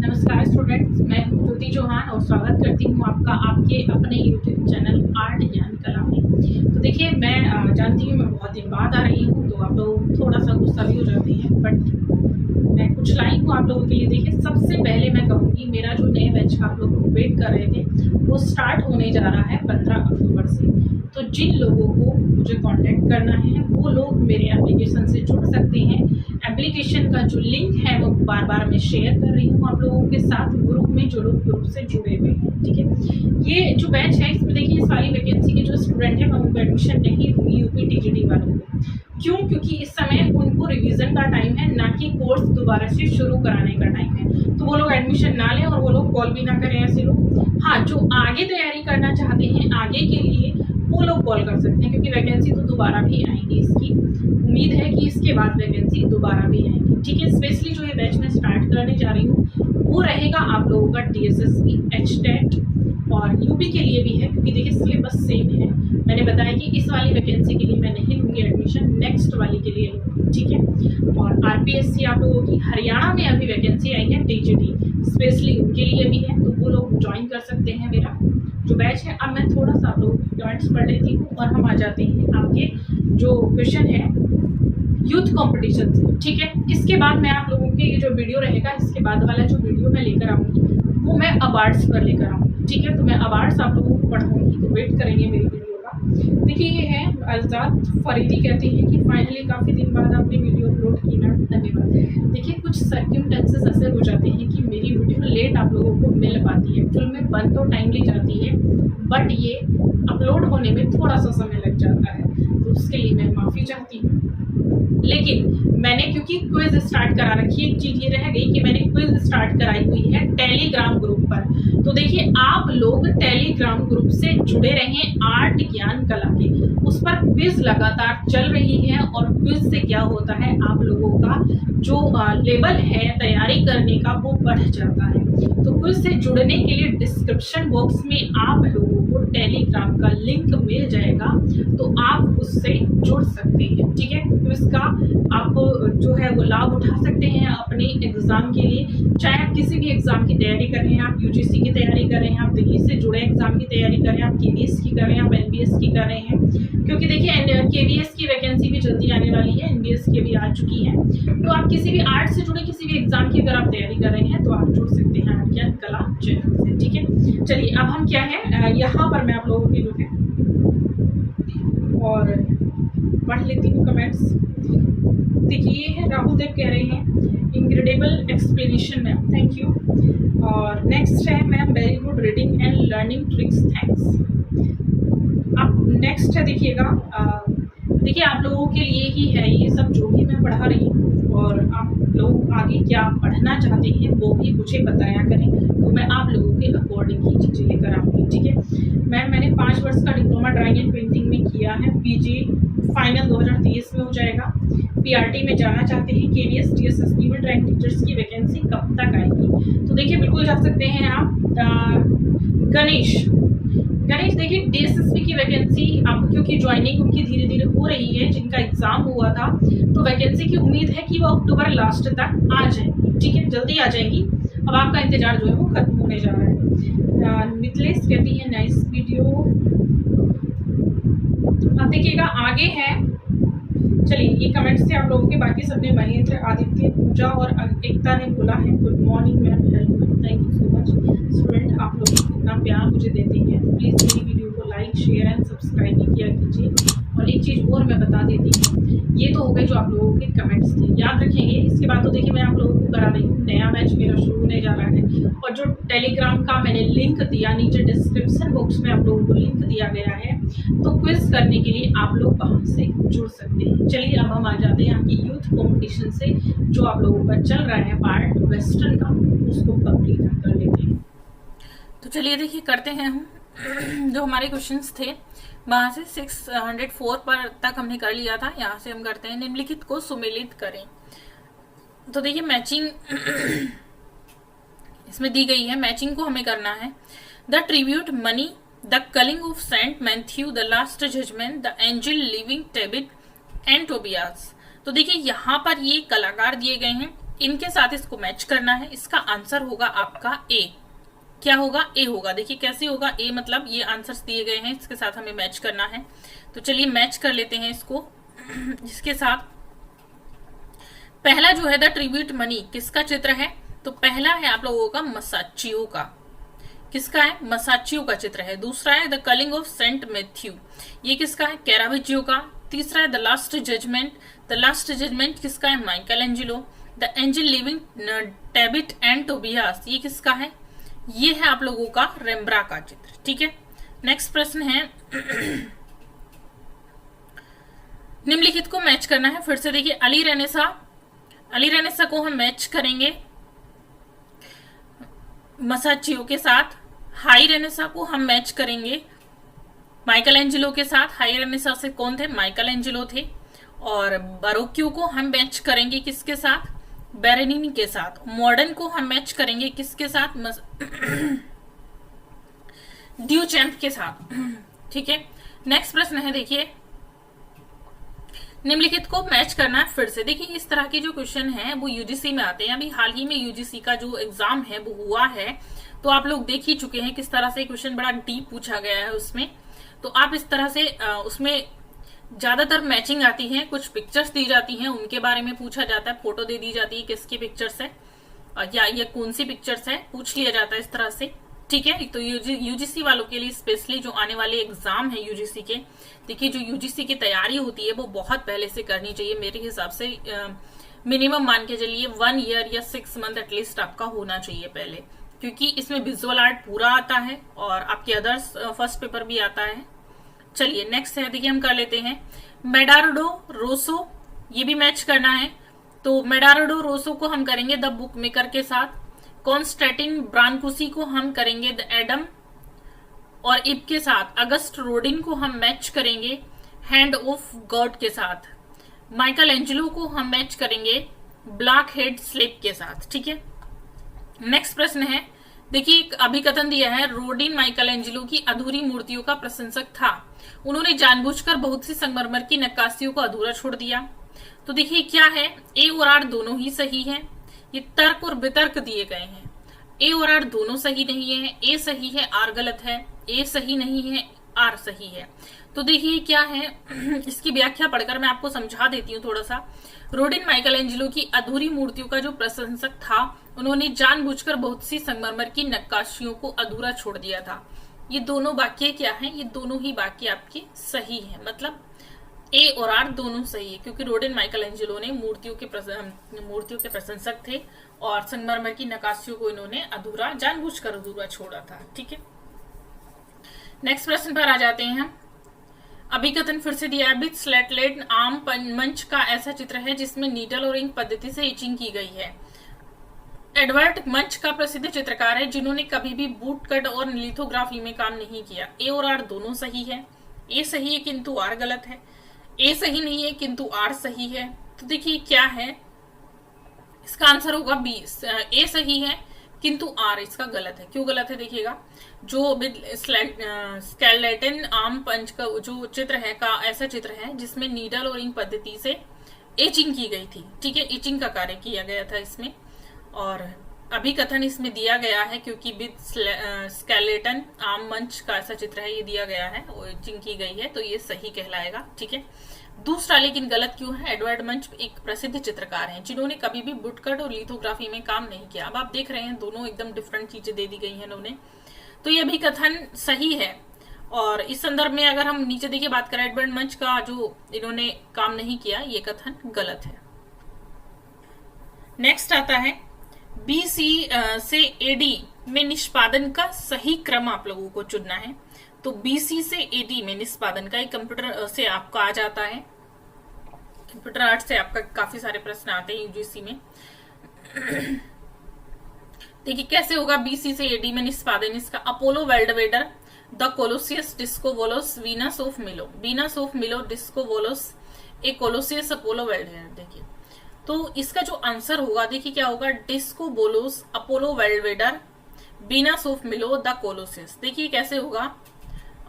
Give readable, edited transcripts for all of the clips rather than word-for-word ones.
नमस्कार स्टूडेंट्स, मैं हूं ज्योति चौहान और स्वागत करती हूं आपका आपके अपने यूट्यूब चैनल आर्ट ज्ञान कला में। तो देखिए, मैं जानती हूं मैं बहुत दिन बाद आ रही हूं, तो आप लोग थोड़ा सा गुस्सा भी हो जाते हैं, बट मैं कुछ लाई हूँ आप लोगों के लिए। देखिए, सबसे पहले मैं कहूँगी, मेरा जो नए बैच का आप लोग वेट कर रहे थे वो स्टार्ट होने जा रहा है 15 अक्टूबर से। तो जिन लोगों को मुझे कांटेक्ट करना है वो लोग मेरे एप्लीकेशन से जुड़ सकते हैं। एप्लीकेशन का जो लिंक है वो बार बार मैं शेयर कर रही हूँ आप लोगों के साथ ग्रुप में, जो लोग ग्रुप से जुड़े हुए हैं। ठीक है, ये जो बैच है इसमें देखिए सारी वैकेंसी के जो स्टूडेंट हैं मैं उनको एडमिशन नहीं दूंगी, यूपी टीजीटी वालों को। क्यों? क्योंकि इस समय उनको रिवीजन का टाइम है, ना कि कोर्स दोबारा से शुरू कराने का टाइम है। तो वो लोग एडमिशन ना लें और वो लोग कॉल भी ना करें ऐसे लोग। हाँ, जो आगे तैयारी करना चाहते हैं आगे के लिए वो लोग कॉल कर सकते हैं, क्योंकि वैकेंसी तो दोबारा भी आएंगी। इसकी उम्मीद है कि इसके बाद वैकेंसी दोबारा भी आएंगी। ठीक है, स्पेशली जो ये बैच में स्टार्ट करने जा रही हूँ वो रहेगा आप लोगों का DSSB, HTET और यूपी के लिए भी है, क्योंकि देखिए सिलेबस सेम है। मैंने बताया कि इस वाली वैकेंसी के लिए मैं नहीं लूँगी एडमिशन, नेक्स्ट वाली के लिए लूँगी। ठीक है, और RPSC आप लोगों की हरियाणा में अभी वैकेंसी आई है TGT, स्पेशली उनके लिए भी है, तो वो लोग ज्वाइन कर सकते हैं मेरा जो बैच है। अब मैं थोड़ा सा आप लोगों की पॉइंट्स पढ़ लेती हूँ और हम आ जाते हैं आपके जो क्वेश्चन है यूथ कंपटीशन से। ठीक है, इसके बाद मैं आप लोगों के ये जो वीडियो रहेगा, इसके बाद वाला जो वीडियो मैं लेकर आऊँगी वो मैं अवार्ड्स पर लेकर आऊँगी। ठीक है, तो मैं अवार्ड्स आप लोगों को पढ़ाऊँगी, तो वेट करेंगे मेरी वीडियो का। देखिए, ये है आज़ाद फरीदी, कहती हैं कि फाइनली काफ़ी दिन बाद आपने वीडियो अपलोड की ना, धन्यवाद। देखिए, कुछ सर्क्यूमटेंसेस ऐसे हो जाते हैं कि मेरी वीडियो लेट आप लोगों को मिल पाती है। एक्चुअल में बन तो टाइमली जाती है, बट ये अपलोड होने में थोड़ा सा समय लग जाता है, तो उसके लिए मैं माफ़ी चाहती हूँ। लेकिन मैंने क्योंकि क्विज स्टार्ट करा रखी है, एक चीज़ ये रह गई कि मैंने क्विज स्टार्ट कराई हुई है टेलीग्राम ग्रुप पर। तो देखिए, आप लोग टेलीग्राम ग्रुप से जुड़े रहें आर्ट ज्ञान कला के, उस पर क्विज लगातार चल रही है। और क्विज से क्या होता है, आप लोगों का जो लेवल है तैयारी करने का वो बढ़ जाता है। तो क्विज से जुड़ने के लिए डिस्क्रिप्शन बॉक्स में आप लोगों को टेलीग्राम का लिंक मिल जाएगा, तो आप उससे जुड़ सकते हैं। ठीक है, क्विज का आप जो है वो लाभ उठा सकते हैं अपने एग्जाम के लिए। चाहे आप किसी भी एग्जाम की तैयारी कर रहे हैं, आप UGC की तैयारी कर रहे हैं, आप दिल्ली से जुड़े एग्जाम की तैयारी कर रहे हैं, आप KVS की कर रहे हैं, आप NBS की कर रहे हैं, क्योंकि देखिए KVS की वैकेंसी भी जल्दी आने वाली है, NBS की भी आ चुकी है। तो आप किसी भी आर्ट से जुड़े किसी भी एग्जाम की अगर आप तैयारी कर रहे हैं तो आप जुड़ सकते हैं आर्ट ज्ञान कला चैनल से। ठीक है, चलिए अब हम क्या है यहाँ पर मैं आप लोगों के जो है और पढ़ लेती हूँ कमेंट्स। देखिए, ये है राहुल देव, कह रहे हैं incredible explanation ma'am, thank you. और नेक्स्ट है ma'am, very good reading and learning tricks, thanks. अब नेक्स्ट है, देखिएगा देखिए आप लोगों के लिए ही है ये सब जो भी मैं पढ़ा रही हूँ, और आप लोग आगे क्या पढ़ना चाहते हैं वो भी मुझे बताया करें, तो मैं आप लोगों के अकॉर्डिंग ही चीज़ें लेकर आऊँगी। ठीक है मैम, मैंने 5 वर्ष का डिप्लोमा ड्राइंग एंड पेंटिंग में किया है, PG फाइनल 2023 में हो जाएगा। PRT में जाना चाहते हैं, KVS DSSB में ड्राइंग टीचर्स की वैकेंसी कब तक आएगी? तो देखिए, बिल्कुल जा सकते हैं आप। गणेश, देखिए DSSB की वैकेंसी आप, क्योंकि ज्वाइनिंग उनकी धीरे धीरे हो रही है, जिनका एग्जाम हुआ था, तो वैकेंसी की उम्मीद है कि वो अक्टूबर लास्ट तक आ जाएंगी। ठीक है, जल्दी आ जाएंगी। अब आपका इंतजार जो है वो खत्म होने जा रहा है। मिथिलेश कहती है नाइस वीडियो। अब देखिएगा आगे है, चलिए ये कमेंट से आप लोगों के बाकी सबने, महेंद्र, आदित्य, पूजा और एकता ने बोला है good morning ma'am, hello, thank you so much. Student, आप लोग इतना प्यार मुझे देते हैं, प्लीज़ मेरी वीडियो को लाइक, शेयर एंड सब्सक्राइब भी किया कीजिए। और एक चीज़ और मैं बता देती हूँ, ये तो हो गए जो आप लोगों के कमेंट्स थे, याद रखेंगे। इसके बाद तो देखिए मैं आप लोगों को करा रही हूँ, नया बैच मेरा शुरू होने जा रहा है, और जो टेलीग्राम का मैंने लिंक दिया, नीचे डिस्क्रिप्शन बॉक्स में आप लोगों को लिंक दिया गया है, तो क्विज करने के लिए आप लोग वहाँ से जुड़ सकते हैं। चलिए अब हम आ जाते हैं आपकी यूथ कॉम्पिटिशन से, जो आप लोगों का चल रहा है पार्ट वेस्टर्न का, उसको कंप्लीट कर लेते हैं। तो चलिए देखिए, करते हैं हम जो हमारे क्वेश्चंस थे वहाँ से 604 पर तक हमने कर लिया था। यहाँ से हम करते हैं, निम्नलिखित को सुमेलित करें। तो देखिए मैचिंग इसमें दी गई है, मैचिंग को हमें करना है। The tribute money, the calling of Saint Matthew, the last judgement, the angel leaving Tobit and Tobias. तो देखिए यहाँ पर ये कलाकार दिए गए हैं, इनके साथ इसको मैच करना है। इसका आंसर होगा आपका ए। क्या होगा? ए होगा। देखिए कैसे होगा ए, मतलब ये आंसर्स दिए गए हैं, इसके साथ हमें मैच करना है। तो चलिए मैच कर लेते हैं इसको। जिसके साथ पहला जो है द ट्रिब्यूट मनी किसका चित्र है? तो पहला है आप लोगों का मसाचियो का। किसका है? मसाचियो का चित्र है। दूसरा है the calling of Saint Matthew, ये किसका है? कैरावेजियो का। तीसरा है the last judgement, the last judgement किसका है? Michelangelo. The angel leaving Tobit and Tobias, ये किसका है? ये है आप लोगों का रेम्ब्रा का चित्र। ठीक है, नेक्स्ट प्रश्न है निम्नलिखित को मैच करना है। फिर से देखिए अली रेनेसा को हम मैच करेंगे मसाचियो के साथ। हाई रेनेसा को हम मैच करेंगे माइकल एंजेलो के साथ। हाई रेनेसा से कौन थे? माइकल एंजेलो थे। और बारोक्यो को हम मैच करेंगे किसके साथ? बेरेनिनी के साथ। मॉडर्न को हम मैच करेंगे किसके साथ? ड्यूचैम्प के साथ। ठीक है, नेक्स्ट प्रश्न है देखिए निम्नलिखित को मैच करना है। फिर से देखिए इस तरह के जो क्वेश्चन हैं वो यूजीसी में आते हैं। अभी हाल ही में यूजीसी का जो एग्जाम है वो हुआ है, तो आप लोग देख ही चुके हैं किस तरह से क्वेश्चन बड़ा डीप पूछा गया है उसमें। तो आप इस तरह से उसमें ज्यादातर मैचिंग आती है, कुछ पिक्चर्स दी जाती हैं, उनके बारे में पूछा जाता है, फोटो दे दी जाती है किसकी पिक्चर्स है या ये कौन सी पिक्चर्स है, पूछ लिया जाता है इस तरह से। ठीक है, तो यूजीसी वालों के लिए स्पेशली जो आने वाले एग्जाम है यूजीसी के, देखिए जो यूजीसी की तैयारी होती है वो बहुत पहले से करनी चाहिए मेरे हिसाब से। मिनिमम मान के चलिए 1 ईयर या 6 मंथ एटलीस्ट आपका होना चाहिए पहले, क्योंकि इसमें विजुअल आर्ट पूरा आता है और आपके अदर्स फर्स्ट पेपर भी आता है। चलिए नेक्स्ट है देखिए हम कर लेते हैं मेडार्डो रोसो, ये भी मैच करना है। तो मेडार्डो रोसो को हम करेंगे द बुक मेकर के साथ। कॉन्स्टेंटिन ब्रांकुसी को हम करेंगे द एडम और इब के साथ। अगस्ट रोडिन को हम मैच करेंगे हैंड ऑफ गॉड के साथ। माइकल एंजेलो को हम मैच करेंगे ब्लैक हेड स्लेप के साथ। ठीक है, नेक्स्ट प्रश्न है देखिए एक अभिकथन दिया है रोडिन माइकल एंजेलो की अधूरी मूर्तियों का प्रशंसक था। उन्होंने जानबूझकर बहुत सी संगमरमर की नक्काशियों को अधूरा छोड़ दिया। तो देखिए क्या है, ए और आर दोनों ही सही है। ये तर्क और वितर्क दिए गए हैं। ए और आर दोनों सही नहीं है, ए सही है आर गलत है, ए सही नहीं है आर सही है। तो देखिए क्या है इसकी व्याख्या पढ़कर मैं आपको समझा देती हूँ थोड़ा सा। रोडिन माइकल एंजेलो की अधूरी मूर्तियों का जो प्रशंसक था, उन्होंने जानबूझकर बहुत सी संगमरमर की नक्काशियों को अधूरा छोड़ दिया था। ये दोनों वाक्य क्या हैं? ये दोनों ही वाक्य आपके सही है, मतलब ए और आर दोनों सही है, क्योंकि रोडिन माइकल एंजेलो ने मूर्तियों के प्रशंसक थे और संगमरमर की नक्काशियों को इन्होंने अधूरा जानबूझकर अधूरा छोड़ा था। ठीक है, नेक्स्ट प्रश्न पर आ जाते हैं हम। अभिकथन फिर से दिया है बिथ स्लेटलेट आम मंच का ऐसा चित्र है जिसमें नीडल और इंक पद्धति से इचिंग की गई है। एडवर्ड मंच का प्रसिद्ध चित्रकार है जिन्होंने कभी भी बूट कट और लिथोग्राफी में काम नहीं किया। ए और आर दोनों सही है। ए सही है किंतु आर गलत है। ए सही नहीं है किंतु आर सही है। तो देखिए क्या है, इसका आंसर होगा बी। ए सही है किंतु आर इसका गलत है। क्यों गलत है देखिएगा, जो स्केलेटन आर्म पंच का जो चित्र है का ऐसा चित्र है जिसमें नीडल और इंक पद्धति से एचिंग की गई थी। ठीक है, इचिंग का कार्य किया गया था इसमें, और अभिकथन इसमें दिया गया है क्योंकि विद स्केलेटन आर्म मंच का ऐसा चित्र है, ये दिया गया है और इचिंग की गई है, तो ये सही कहलाएगा। ठीक है, दूसरा लेकिन गलत क्यों है? एडवर्ड मंच एक प्रसिद्ध चित्रकार हैं जिन्होंने कभी भी बुटकट और लिथोग्राफी में काम नहीं किया। अब आप देख रहे हैं दोनों एकदम डिफरेंट चीजें दे दी गई हैं इन्होंने, तो ये भी कथन सही है। और इस संदर्भ में अगर हम नीचे देखिए बात करें एडवर्ड मंच का जो इन्होंने काम नहीं किया, ये कथन गलत है। नेक्स्ट आता है बीसी से एडी में निष्पादन का सही क्रम आप लोगों को चुनना है। तो बीसी से एडी में निष्पादन का एक कंप्यूटर से आपका आ जाता है, कंप्यूटर आर्ट से आपका काफी सारे प्रश्न आते हैं यूजीसी में। देखिए कैसे होगा बीसी से एडी में निष्पादन इसका। अपोलो वेल्डवेडर, द कोलोसियस डिस्कोवोलोस, वीनस ऑफ मिलो। वीनस ऑफ मिलो डिस्कोवोलोस, ए कोलोसियस अपोलो वेल्डवेडर। देखिए तो इसका जो आंसर होगा देखिए क्या होगा, डिस्कोवोलोस, अपोलो वेल्डवेडर, वीनस ऑफ मिलो, द कोलोसियस। देखिए कैसे होगा,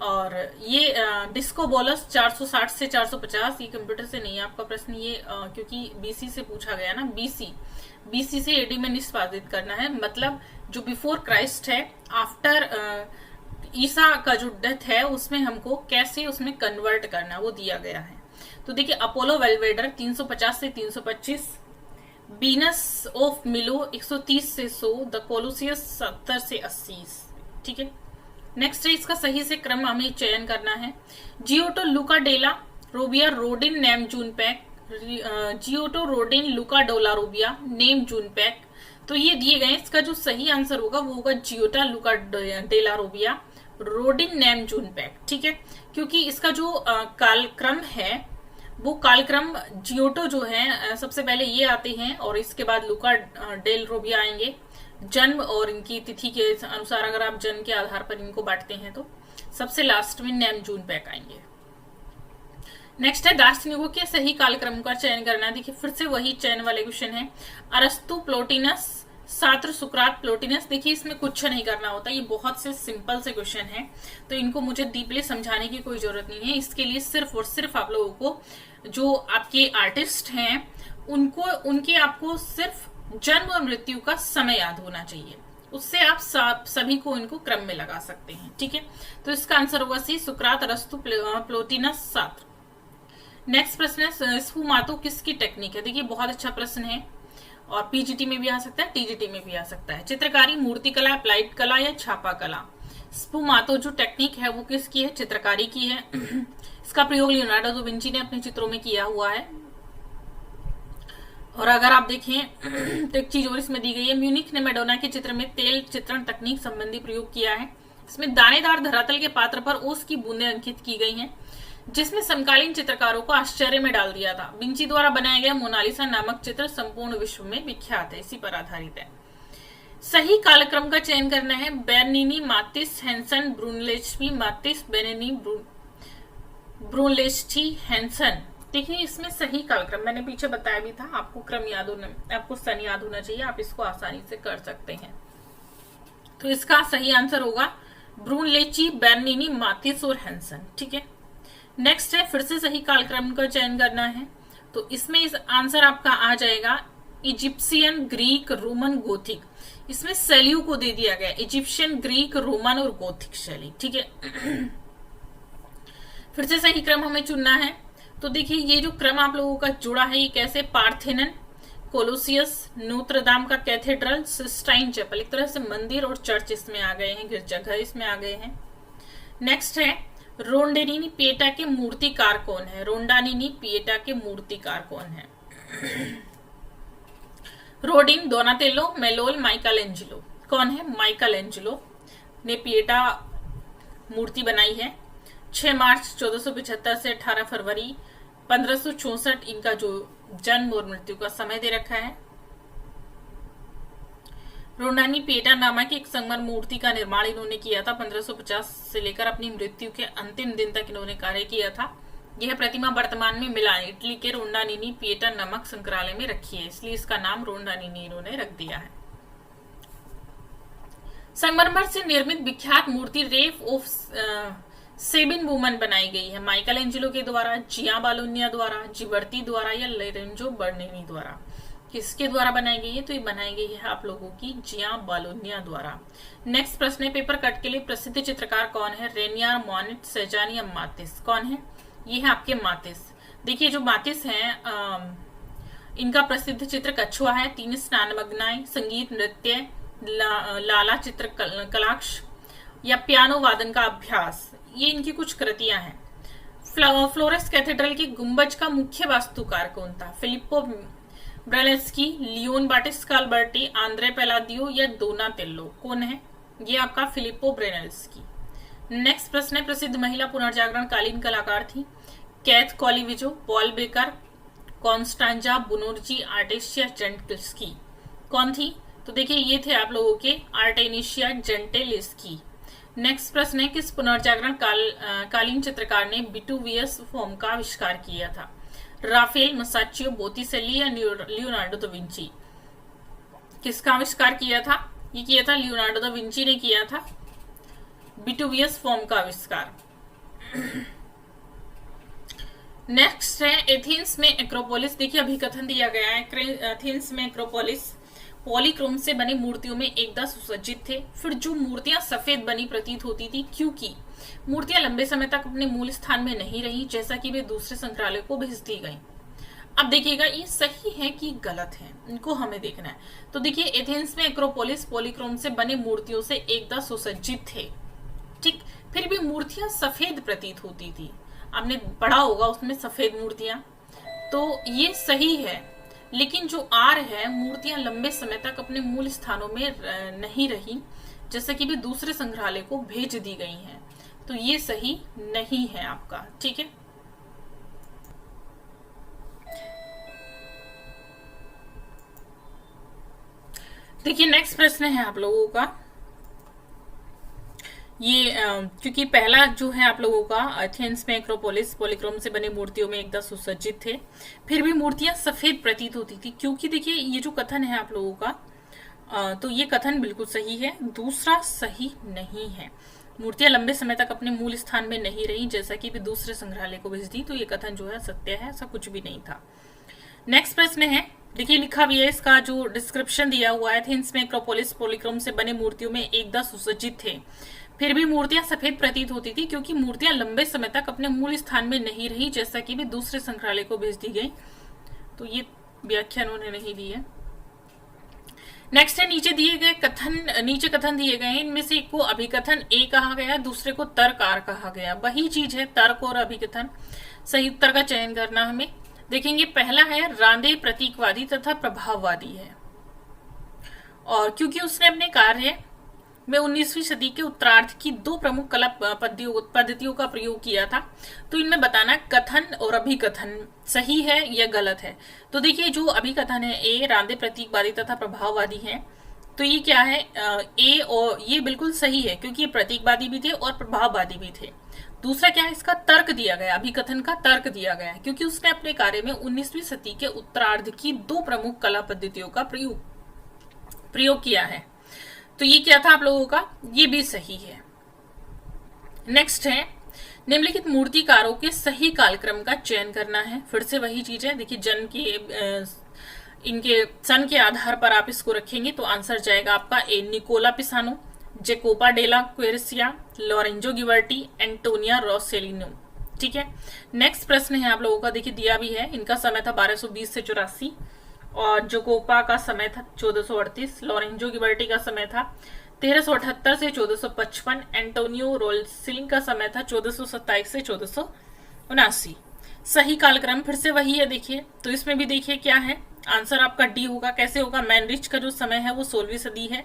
और ये डिस्कोवोलोस 460 से 450, ये कंप्यूटर से नहीं है आपका प्रश्न, ये क्योंकि बीसी से पूछा गया ना, बीसी BC से AD में निष्पादित करना है, मतलब जो बिफोर क्राइस्ट है, आफ्टर ईसा का जो डेथ है उसमें हमको कैसे उसमें कन्वर्ट करना वो दिया गया है। तो देखिए अपोलो वेलवेडर 350 से 325, बीनस ऑफ मिलो 130 से 100, द कोलोसियस 70 से 80। ठीक है, नेक्स्ट है इसका सही से क्रम हमें चयन करना है। जियोटो लुका डेला रोबिया रोडिन नेम जून पैक, जियोटो रोडिन लुका डोला रोबिया नेम जून पैक। तो ये दिए गए, इसका जो सही आंसर होगा वो होगा जियोटा लुका डेला रोबिया रोडिन नेम जून पैक। ठीक है, क्योंकि इसका जो कालक्रम है वो कालक्रम जियोटो जो है सबसे पहले ये आते हैं और इसके बाद लुका डेल रोबिया आएंगे। जन्म और इनकी तिथि के अनुसार अगर आप जन्म के आधार पर इनको बांटते हैं तो सबसे लास्ट में नेम जून पैक आएंगे। नेक्स्ट है दार्शनिकों के सही कालक्रम का चयन करना। देखिए फिर से वही चयन वाले क्वेश्चन है। अरस्तु, प्लोटिनस, सात्र, सुकरात, प्लोटिनस। देखिए इसमें कुछ नहीं करना होता, ये बहुत से सिंपल से क्वेश्चन है, तो इनको मुझे डीपली समझाने की कोई जरूरत नहीं है। इसके लिए सिर्फ और सिर्फ आप लोगों को जो आपके आर्टिस्ट हैं उनके आपको सिर्फ जन्म और मृत्यु का समय याद होना चाहिए, उससे आप सभी को इनको क्रम में लगा सकते हैं। ठीक है, तो इसका आंसर होगा सी, सुकरात, अरस्तु, प्लोटिनस, सात्र। नेक्स्ट प्रश्न है स्फुमातो किसकी टेक्निक है। देखिए बहुत अच्छा प्रश्न है और पीजीटी में भी आ सकता है, टीजीटी में भी आ सकता है। चित्रकारी, मूर्तिकला, अप्लाइड कला या छापा कला। स्फुमातो जो टेक्निक है वो किसकी है, चित्रकारी की है। इसका प्रयोग लियोनार्डो दा विंची ने अपने चित्रों में किया हुआ है। और अगर आप देखें तो एक चीज और इसमें दी गई है, म्यूनिख ने मैडोना के चित्र में तेल चित्रण तकनीक संबंधी प्रयोग किया है। इसमें दानेदार धरातल के पात्र पर ओस की बूंदें अंकित की गई हैं, जिसमें समकालीन चित्रकारों को आश्चर्य में डाल दिया था। विंची द्वारा बनाया गया मोनालिसा नामक चित्र संपूर्ण विश्व में विख्यात है, इसी पर आधारित है। सही कालक्रम का चयन करना है। बेर्निनी, मातिस, हैंसन, ब्रूनलेस्टी, मातिस, बेनिनी, ब्रूनलेस्टी, हैंसन। देखिए इसमें सही कालक्रम मैंने पीछे बताया भी था, आपको क्रम याद होना, आपको सन याद होना चाहिए, आप इसको आसानी से कर सकते हैं। तो इसका सही आंसर होगा ब्रूनलेस्टी, बेर्निनी, मातिस और हैंसन। ठीक है, नेक्स्ट है फिर से सही कालक्रम का चयन करना है। तो इसमें इस आंसर आपका आ जाएगा इजिप्शियन, ग्रीक, रोमन, गोथिक। इसमें शैलियों को दे दिया गया, इजिप्शियन, ग्रीक, रोमन और गोथिक शैली। ठीक है, फिर से सही क्रम हमें चुनना है। तो देखिए ये जो क्रम आप लोगों का जुड़ा है ये कैसे, पार्थेनन, कोलोसियस, नोत्रदाम का कैथेड्रल, सिस्टाइन चैपल। एक तरह से मंदिर और चर्च इसमें आ गए हैं, गिरजाघर इसमें आ गए हैं। नेक्स्ट है रोंडानिनी पिएटा के मूर्तिकार कौन है। रोंडानिनी पिएटा के मूर्तिकार कौन है। Rodin, Donatello, Maillol, Michelangelo. कौन है, माइकल एंजिलो ने पिएटा मूर्ति बनाई है। 6 मार्च 1475 से 18 फरवरी 1564 इनका जो जन्म और मृत्यु का समय दे रखा है। रोंडानी पिएटा नामक एक संगमरमर मूर्ति का निर्माण इन्होंने किया था। 1550 से लेकर अपनी मृत्यु के अंतिम दिन तक इन्होंने कार्य किया था। यह प्रतिमा वर्तमान में मिलान, इटली के रोंडानिनी पिएटा नामक संग्रहालय में रखी है, इसलिए इसका नाम रोंडानिनी इन्होंने रख दिया है। संगमरमर से निर्मित विख्यात मूर्ति रेफ ऑफ सेबिन वुमन बनाई गई है। माइकल एंजिलो के द्वारा, जिया बालोनिया द्वारा, जिबर्ती द्वारा या लोरेंजो बर्निनी द्वारा। किसके द्वारा बनाई गई है, तो ये बनाई गई है आप लोगों की जिया बालोनिया द्वारा। नेक्स्ट प्रश्न है पेपर कट के लिए प्रसिद्ध चित्रकार कौन है। रेनियर, मोनेट, सेजानी या मातिस। कौन है, ये है आपके मातिस। देखिए जो मातिस हैं इनका प्रसिद्ध चित्र कछुआ है, 3 स्नानमग्नाएं, संगीत, नृत्य, लाला चित्र कलाक्ष या पियानो वादन का अभ्यास, ये इनकी कुछ कृतियां हैं। फ्लोरेंस कैथेड्रल की गुंबज का मुख्य वास्तुकार कौन था। फिलिप्पो ब्रेलेस्की, लियोन बाटिस्टा अल्बर्टी, आंद्रे पेलादियो या डोनातेलो। कौन है, ये आपका फिलिप्पो ब्रेलेस्की। नेक्स्ट प्रश्न है प्रसिद्ध महिला पुनर्जागरण कालीन कलाकार थी। Kathe Kollwitz, Paul Becker, Constanza बुनोर्जी, आर्टेशिया जेंटेल्स्की। कौन थी, तो देखिए ये थे आप लोगों के आर्टेनिशिया जेंटेल्स्की। नेक्स्ट प्रश्न है किस पुनर्जागरण कालीन चित्रकार ने विटुवियस फॉर्म का आविष्कार किया था। राफेल, मसाचियो, बोटिसेली या लियोनार्डो दा विंची। किसका आविष्कार किया था, ये किया था लियोनार्डो दा विंची ने किया था विटुवियस फॉर्म का आविष्कार। नेक्स्ट है एथेंस में एक्रोपोलिस। देखिए अभी कथन दिया गया है, एथेंस में एक्रोपोलिस पॉलीक्रोम से बनी मूर्तियों में एकदम सुसज्जित थे। फिर जो मूर्तियां सफेद बनी प्रतीत होती थी, क्योंकि मूर्तियां लंबे समय तक अपने मूल स्थान में नहीं रही, जैसा कि वे दूसरे संग्रहालय को भेज दी गई। अब देखिएगा ये सही है कि गलत है, इनको हमें देखना है। तो देखिए एथेंस में एक्रोपोलिस पॉलीक्रोम से बने मूर्तियों से एकदम सुसज्जित थे, ठीक। फिर भी मूर्तियां सफेद प्रतीत होती थी, आपने पढ़ा होगा उसमें सफेद मूर्तियां, तो ये सही है। लेकिन जो आर है, मूर्तियां लंबे समय तक अपने मूल स्थानों में नहीं रही, जैसे कि भी दूसरे संग्रहालय को भेज दी गई हैं, तो ये सही नहीं है आपका, ठीक है। देखिए नेक्स्ट प्रश्न है आप लोगों का, ये क्योंकि पहला जो है आप लोगों का एथेंस में एक्रोपोलिस पॉलीक्रोम से बनी मूर्तियों में एकदम सुसज्जित थे, फिर भी मूर्तियां सफेद प्रतीत होती थी, क्योंकि देखिए ये जो कथन है आप लोगों का, तो ये कथन बिल्कुल सही है। दूसरा सही नहीं है, मूर्तियां लंबे समय तक अपने मूल स्थान में नहीं रही, जैसा कि भी दूसरे संग्रहालय को भेज दी, तो ये कथन जो है सत्य है, ऐसा कुछ भी नहीं था। नेक्स्ट प्रश्न है, देखिए लिखा भी है, इसका जो डिस्क्रिप्शन दिया हुआ है, एथेंस में एक्रोपोलिस पॉलीक्रोम से बने मूर्तियों में एकदम सुसज्जित थे, फिर भी मूर्तियां सफेद प्रतीत होती थी, क्योंकि मूर्तियां लंबे समय तक अपने मूल स्थान में नहीं रही, जैसा कि भी दूसरे संग्रहालय को भेज दी गई, तो ये व्याख्या उन्होंने नहीं दी है। नेक्स्ट है, नीचे कथन दिए गए हैं, इनमें से एक को अभिकथन ए कहा गया, दूसरे को तर्क आर कहा गया। वही चीज है, तर्क और अभिकथन। सही उत्तर का चयन करना हमें। देखेंगे पहला है, रांदे प्रतीकवादी तथा प्रभाववादी है, और क्योंकि उसने अपने कार्य में 19वीं सदी के उत्तरार्ध की दो प्रमुख कला पद्धतियों का प्रयोग किया था, तो इनमें बताना कथन और अभिकथन सही है या गलत है। तो देखिए जो अभिकथन है ए, रांदे प्रतीकवादी तथा प्रभाववादी है, तो ये क्या है, ए, और ये बिल्कुल सही है, क्योंकि ये प्रतीकवादी भी थे और प्रभाववादी भी थे। दूसरा क्या है, इसका तर्क दिया गया, अभिकथन का तर्क दिया गया, क्योंकि उसने अपने कार्य में 19वीं सदी के उत्तरार्ध की दो प्रमुख कला पद्धतियों का प्रयोग किया है, तो ये क्या था आप लोगों का, ये भी सही है। नेक्स्ट है, निम्नलिखित मूर्तिकारों के सही कालक्रम का चयन करना है। फिर से वही चीज है, देखिए जन के इनके सन के आधार पर आप इसको रखेंगे, तो आंसर जाएगा आपका ए, निकोला पिसानो, जेकोपा डेला क्वेरसिया, लॉरेंजो गिवर्टी, एंटोनिया रोसेलिनो, ठीक है। नेक्स्ट प्रश्न है आप लोगों का, देखिए दिया भी है, इनका समय था 1220 से 84, और जोकोपा का समय था 1438, लॉरेंजो गिबर्टी का समय था 1378 से 1455, एंटोनियो रोसेलिनो का समय था 1427 से 1479। सही कालक्रम फिर से वही है, देखिए तो इसमें भी देखिए क्या है, आंसर आपका डी होगा। कैसे होगा, मैनरिच का जो समय है वो 16वीं सदी है,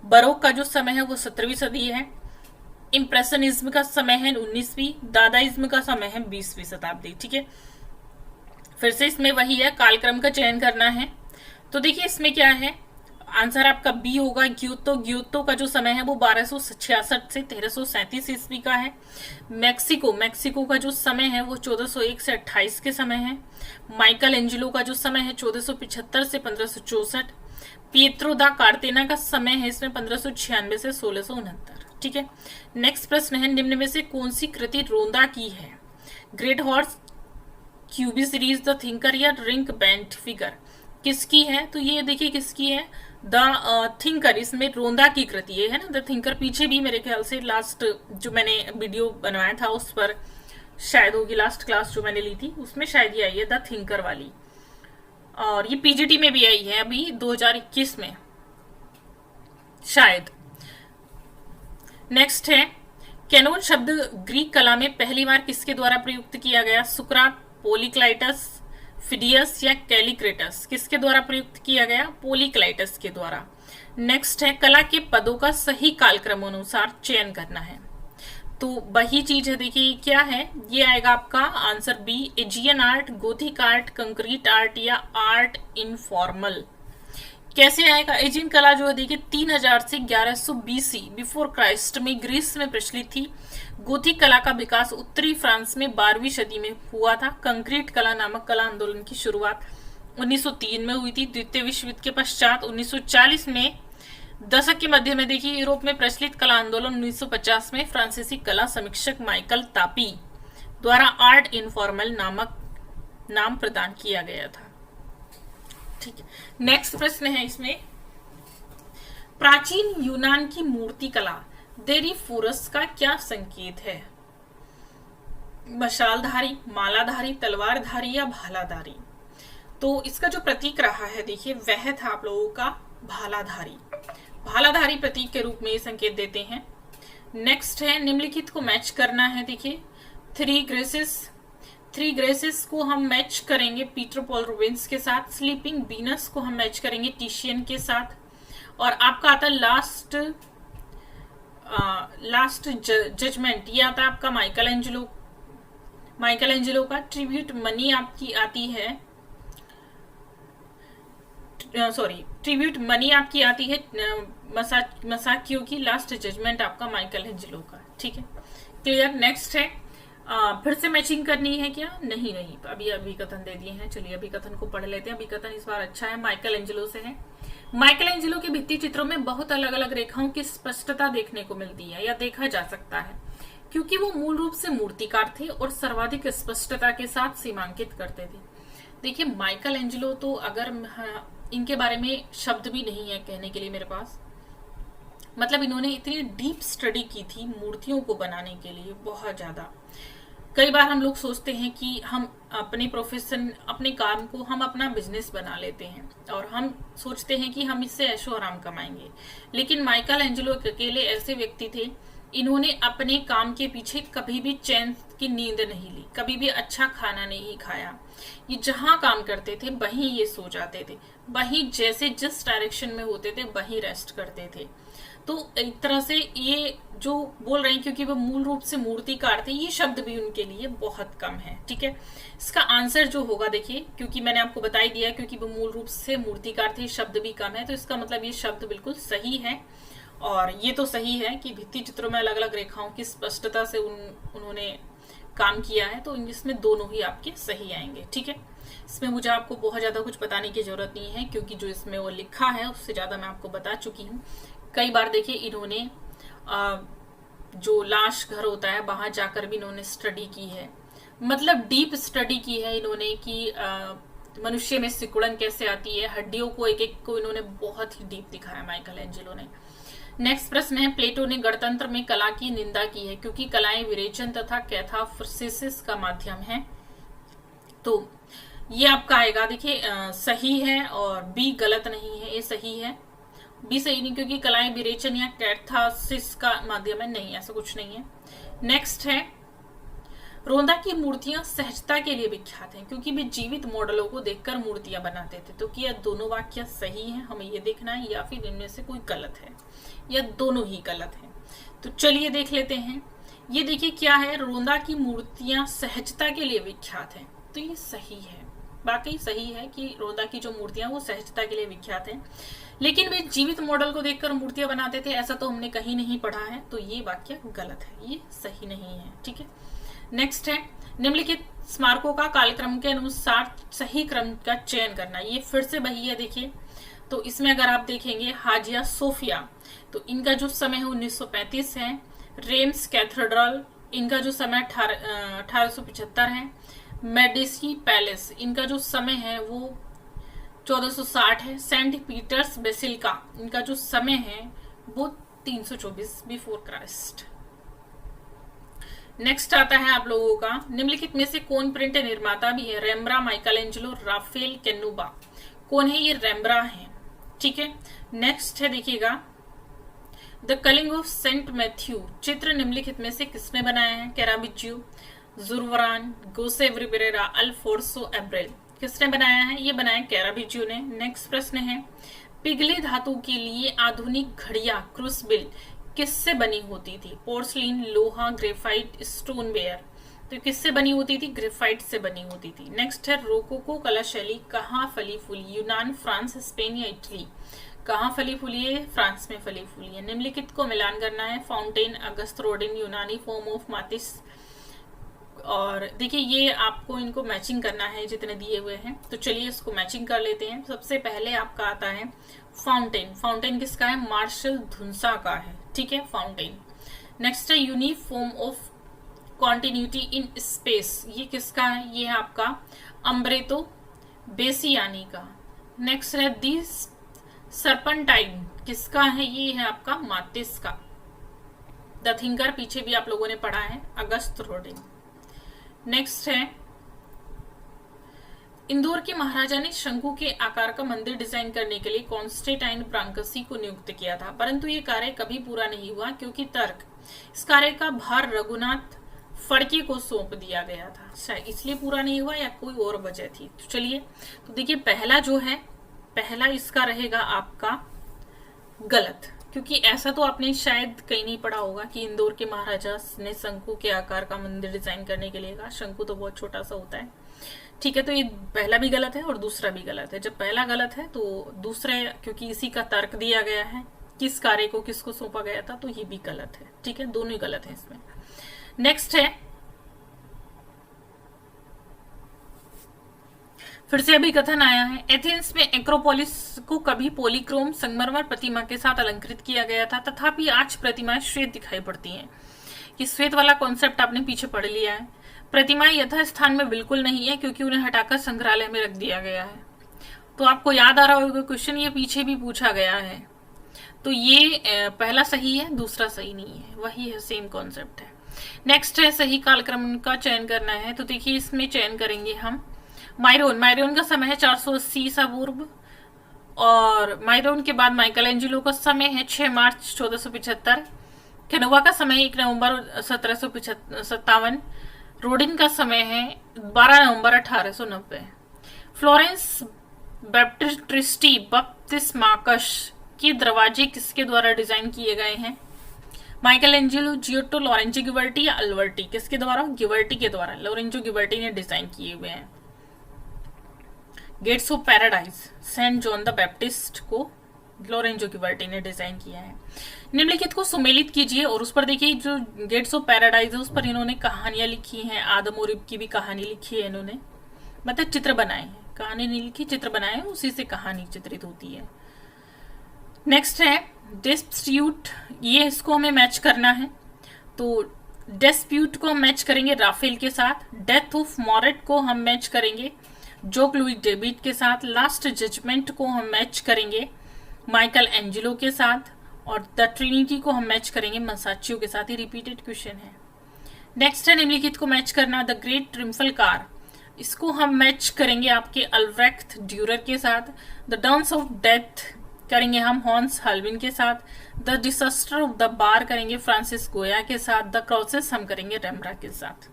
बरोक का जो समय है वो 17वीं सदी है, इम्प्रेशनिज्म का समय है 19वीं, दादाइज्म का समय है 20वीं शताब्दी, ठीक है। फिर से इसमें वही है, कालक्रम का चयन करना है। तो देखिए इसमें क्या है, आंसर आपका बी होगा, ग्यूतो का जो समय है वो 1266 से 1337 ईस्वी का है। मैक्सिको का जो समय है वो 1401 से 28 के समय है। माइकल एंजेलो का जो समय है 1475 से 1564। पिएत्रो दा कार्तेना का समय है इसमें 1596 से 1669, ठीक है। नेक्स्ट प्रश्न है, निम्न में से कौन सी कृति रोंदा की है, great horse, Cubi series, the thinker या रिंक बैंड फिगर, किसकी है, तो ये देखिए किसकी है, द थिंकर, इसमें रोंदा की कृति है ना, द थिंकर। पीछे भी मेरे ख्याल से लास्ट जो मैंने वीडियो बनवाया था उस पर शायद होगी, लास्ट क्लास जो मैंने ली थी उसमें शायद ये आई है, द थिंकर वाली, और ये पीजीटी में भी आई है अभी 2021 में शायद। नेक्स्ट है, कैनोन शब्द ग्रीक कला में पहली बार किसके द्वारा प्रयुक्त किया गया, सुकरात, पोलिक्लाइटस, फिडियस या कैलिक्रेटस, किसके द्वारा प्रयुक्त किया गया, पोलिक्लाइटस के द्वारा। नेक्स्ट है, कला के पदों का सही कालक्रम अनुसार चयन करना है, तो वही चीज है, देखिए क्या है, ये आएगा आपका answer B, Aegean art, Gothic art, concrete art या आर्ट इनफॉर्मल। कैसे आएगा, एजियन कला जो है देखिए 3000 से 1100 बीसी बिफोर क्राइस्ट में ग्रीस में प्रचलित थी। गोथिक कला का विकास उत्तरी फ्रांस में 12वीं सदी में हुआ था। कंक्रीट कला नामक कला आंदोलन की शुरुआत 1903 में हुई थी। द्वितीय विश्व युद्ध के पश्चात 1940 में दशक के मध्य में देखिए यूरोप में प्रचलित कला आंदोलन 1950 में फ्रांसीसी कला समीक्षक माइकल तापी द्वारा आर्ट इनफॉर्मल नामक नाम प्रदान किया गया था। ठीक है, नेक्स्ट प्रश्न है इसमें, प्राचीन यूनान की मूर्ति कला देरीफोरस का क्या संकेत है? मशालधारी, मालाधारी, तलवारधारी या भालाधारी? तो इसका जो प्रतीक रहा है देखिए वह था आप लोगों का भालाधारी। भालाधारी प्रतीक के रूप में ये संकेत देते हैं। नेक्स्ट है, निम्नलिखित को मैच करना है। देखिए थ्री ग्रेसेस को हम मैच करेंगे पीटर पॉल रूबेंस के साथ, स्लीपिंग वीनस को हम मैच करेंगे टिशियन के साथ, और आपका आता है लास्ट जजमेंट, ये आता है आपका माइकल एंजेलो का। ट्रिब्यूट मनी आपकी आती है, ट्रिब्यूट मनी आपकी आती है मसाकियो की। लास्ट जजमेंट आपका माइकल एंजेलो का। ठीक है, क्लियर। नेक्स्ट है, फिर से मैचिंग करनी है क्या? नहीं, अभी अभिकथन दे दिए हैं। चलिए अभिकथन को पढ़ लेते हैं। अभिकथन इस बार अच्छा है, माइकल एंजेलो से है। माइकल एंजेलो के भित्ति चित्रों में बहुत अलग अलग रेखाओं की स्पष्टता देखने को मिलती है या देखा जा सकता है, क्योंकि वो मूल रूप से मूर्तिकार थे और सर्वाधिक स्पष्टता के साथ सीमांकित करते थे। देखिए माइकल एंजेलो तो अगर इनके बारे में शब्द भी नहीं है कहने के लिए मेरे पास, मतलब इन्होंने इतनी डीप स्टडी की थी मूर्तियों को बनाने के लिए, बहुत ज्यादा। कई बार हम लोग सोचते हैं कि हम अपने प्रोफेशन, अपने काम को हम अपना बिजनेस बना लेते हैं और हम सोचते हैं कि हम इससे ऐशो आराम कमाएंगे, लेकिन माइकल एंजेलो अकेले ऐसे व्यक्ति थे, इन्होंने अपने काम के पीछे कभी भी चैन की नींद नहीं ली, कभी भी अच्छा खाना नहीं खाया। ये जहां काम करते थे वहीं ये सो जाते थे, वहीं जैसे जिस डायरेक्शन में होते थे वहीं रेस्ट करते थे। तो एक तरह से ये जो बोल रहे हैं, क्योंकि वो मूल रूप से मूर्तिकार थे, ये शब्द भी उनके लिए बहुत कम है। ठीक है, इसका आंसर जो होगा देखिए, क्योंकि मैंने आपको बता ही दिया, क्योंकि वो मूल रूप से मूर्तिकार थे, शब्द भी कम है, तो इसका मतलब ये शब्द बिल्कुल सही है। और ये तो सही है कि भित्ति चित्रों में अलग अलग रेखाओं की स्पष्टता से उन्होंने काम किया है, तो इसमें दोनों ही आपके सही आएंगे। ठीक है, इसमें मुझे आपको बहुत ज्यादा कुछ बताने की जरूरत नहीं है, क्योंकि जो इसमें वो लिखा है उससे ज्यादा मैं आपको बता चुकी हूँ। कई बार देखिए इन्होंने जो लाश घर होता है वहां जाकर भी इन्होंने स्टडी की है, मतलब डीप स्टडी की है इन्होंने कि मनुष्य में सिकुड़न कैसे आती है, हड्डियों को एक एक को इन्होंने बहुत ही डीप दिखाया माइकल एंजेलो ने। नेक्स्ट प्रश्न है, प्लेटो ने गणतंत्र में कला की निंदा की है क्योंकि कलाएं विरेचन तथा कैथारसिस का माध्यम है। तो ये आपका आएगा देखिए सही है, और बी गलत नहीं है, ये सही है। बी सही नहीं, क्योंकि कलाएं विरेचन या कैथारसिस का माध्यम है, नहीं, ऐसा कुछ नहीं है। नेक्स्ट है, रोंदा की मूर्तियां सहजता के लिए विख्यात हैं क्योंकि वे जीवित मॉडलों को देखकर मूर्तियां बनाते थे। तो क्या दोनों वाक्य सही हैं, हमें ये देखना है, या फिर इनमें से कोई गलत है, या दोनों ही गलत हैं। तो चलिए देख लेते हैं। ये देखिए क्या है, रोंदा की मूर्तियां सहजता के लिए विख्यात हैं, तो ये सही है, वाकई सही है कि रोंदा की जो मूर्तियां वो सहजता के लिए विख्यात हैं, लेकिन वे जीवित मॉडल को देखकर मूर्तियां बनाते थे ऐसा तो हमने कहीं नहीं पढ़ा है, तो ये वाक्य गलत है, ये सही नहीं है। ठीक है, नेक्स्ट है, निम्नलिखित स्मारकों का कालक्रम के अनुसार सही क्रम का चयन करना। ये फिर से वही है देखिए, तो इसमें अगर आप देखेंगे हाजिया सोफिया, तो इनका जो समय है 1935 है। रेम्स कैथेड्रल, इनका जो समय 1875 है। मेडिसी पैलेस, इनका जो समय है वो 1460 है। सेंट पीटर्स बेसिलिका, इनका जो समय है वो 324 बिफोर क्राइस्ट। नेक्स्ट आता है आप लोगों का, निम्नलिखित में से कौन प्रिंट निर्माता भी है? Rembrandt, Michelangelo, Raphael Canova. कौन है ये? रेम्ब्रा है। ठीक है, नेक्स्ट है देखिएगा, the calling of Saint Matthew चित्र निम्नलिखित में से किसने बनाया है? कैराबिजियो, जुरवरान, गोसेवरी पेरेरा, अल्फोर्सो एब्रेल। किसने बनाया है? ये बनाया कैराबिजियो ने। नेक्स्ट प्रश्न है, पिघले धातु के लिए आधुनिक घड़ियां क्रूसबिल किससे बनी होती थी? पोर्सलिन, लोहा, ग्रेफाइट, स्टोनवेयर। तो किससे बनी होती थी? ग्रेफाइट से बनी होती थी। नेक्स्ट है, रोकोको कला शैली कहाँ फली फूली? यूनान, फ्रांस, स्पेन या इटली? कहाँ फली फूली है? फ्रांस में फली फूली है। निम्नलिखित को मिलान करना है, फाउंटेन, अगस्त रोडिन, यूनानी फॉर्म ऑफ मातिस। और देखिए ये आपको इनको मैचिंग करना है जितने दिए हुए हैं, तो चलिए इसको मैचिंग कर लेते हैं। सबसे पहले आपका आता है फाउंटेन। फाउंटेन किसका है? मार्शल धुंसा का है। ठीक है, फाउंटेन। नेक्स्ट है uniform of continuity in space, ये किसका है? ये है आपका अम्ब्रेतो बेसियानी का। नेक्स्ट है दी सर्पेंटाइन, किसका है? ये है आपका मातिस का। द थिंकर पीछे भी आप लोगों ने पढ़ा है, अगस्त रोडिंग। नेक्स्ट है इंदौर के महाराजा ने शंकु के आकार का मंदिर डिजाइन करने के लिए कॉन्स्टेंटाइन फ्रांकसी को नियुक्त किया था, परंतु ये कार्य कभी पूरा नहीं हुआ क्योंकि तर्क इस कार्य का भार रघुनाथ फड़के को सौंप दिया गया था। शायद इसलिए पूरा नहीं हुआ या कोई और वजह थी। तो चलिए, तो देखिए पहला जो है, पहला इसका रहेगा आपका गलत, क्योंकि ऐसा तो आपने शायद कहीं नहीं पढ़ा होगा कि इंदौर के महाराजा ने शंकु के आकार का मंदिर डिजाइन करने के लिए कहा। शंकु तो बहुत छोटा सा होता है। ठीक है, तो ये पहला भी गलत है और दूसरा भी गलत है। जब पहला गलत है तो दूसरा, क्योंकि इसी का तर्क दिया गया है किस कार्य को किसको सौंपा गया था, तो ये भी गलत है। ठीक है, दोनों ही गलत है इसमें। नेक्स्ट है, फिर से अभी कथन आया है, एथेंस में एक्रोपोलिस को कभी पॉलीक्रोम संगमरमर प्रतिमा के साथ अलंकृत किया गया था, तथापि आज प्रतिमाएं श्वेत दिखाई पड़ती हैं। ये श्वेत वाला कॉन्सेप्ट आपने पीछे पढ़ लिया है। प्रतिमाएं यथास्थान में बिल्कुल नहीं है क्योंकि उन्हें हटाकर संग्रहालय में रख दिया गया है। तो आपको याद आ रहा होगा क्वेश्चन, ये पीछे भी पूछा गया है। तो ये पहला सही है, दूसरा सही नहीं है, वही है, सेम कॉन्सेप्ट है। नेक्स्ट है सही कालक्रम का चयन करना है। तो देखिए इसमें चयन करेंगे हम माइरोन। माइरोन का समय है 480 ईसा पूर्व, और माइरोन के बाद माइकल एंजिलो का समय है 6 मार्च 1475। कैनोवा का समय 1 नवंबर 1757। रोडिन का समय है 12 नवंबर 1890। फ्लोरेंस बैप्टिस्टी बप्तिस्माकस के दरवाजे किसके द्वारा डिजाइन किए गए हैं? माइकल एंजेलो, जियोटो, लोरेंजो गिवर्टी या अल्बर्टी, किसके द्वारा? गिवर्टी के द्वारा, लोरेंजो गिवर्टी ने डिजाइन किए हुए हैं। Gates of paradise, Saint John the Baptist को लोरेंजो गिवर्टी ने डिजाइन किया है। निम्नलिखित को सुमेलित कीजिए और उस पर देखिए जो गेट्स ऑफ पैराडाइज है उस पर इन्होंने कहानियां लिखी हैं। आदम और ईव की भी कहानी लिखी है इन्होंने, मतलब चित्र बनाए हैं, कहानी नहीं लिखी, चित्र बनाए हैं, उसी से कहानी चित्रित होती है। नेक्स्ट है डिस्प्यूट, ये इसको हमें मैच करना है। तो डिस्प्यूट को हम मैच करेंगे राफेल के साथ। डेथ ऑफ मॉरेट को हम मैच करेंगे जोक लुई डेविड के साथ। लास्ट जजमेंट को हम मैच करेंगे माइकल एंजेलो के साथ, और द ट्रिनिटी को हम मैच करेंगे मसाचियो के साथ। ही रिपीटेड क्वेश्चन है। नेक्स्ट है निम्नलिखित को मैच करना, द ग्रेट ट्रिम्फल कार, इसको हम मैच करेंगे आपके अल्ब्रेक्ट ड्यूरर के साथ। द डांस ऑफ डेथ करेंगे हम हॉन्स हल्विन के साथ। The disaster of the bar करेंगे फ्रांसिस गोया के साथ। द क्रॉसेस हम करेंगे रेम्ब्रा के साथ।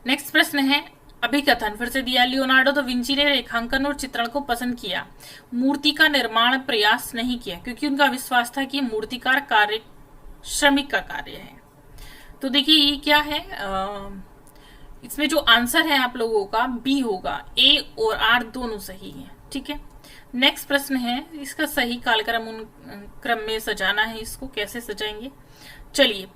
नेक्स्ट प्रश्न है अभिकथन, फिर से दिया, लियोनार्डो दा विंची ने रेखांकन और चित्रण को पसंद किया, मूर्ति का निर्माण प्रयास नहीं किया, क्योंकि उनका विश्वास था कि मूर्तिकार कार्य श्रमिक का कार्य है। तो देखिए ये क्या है, इसमें जो आंसर है आप लोगों का बी होगा, ए और आर दोनों सही है। ठीक है, नेक्स्ट प्रश्न है, इसका सही कालक्रम क्रम में सजाना है, इसको कैसे सजाएंगे? चलिए,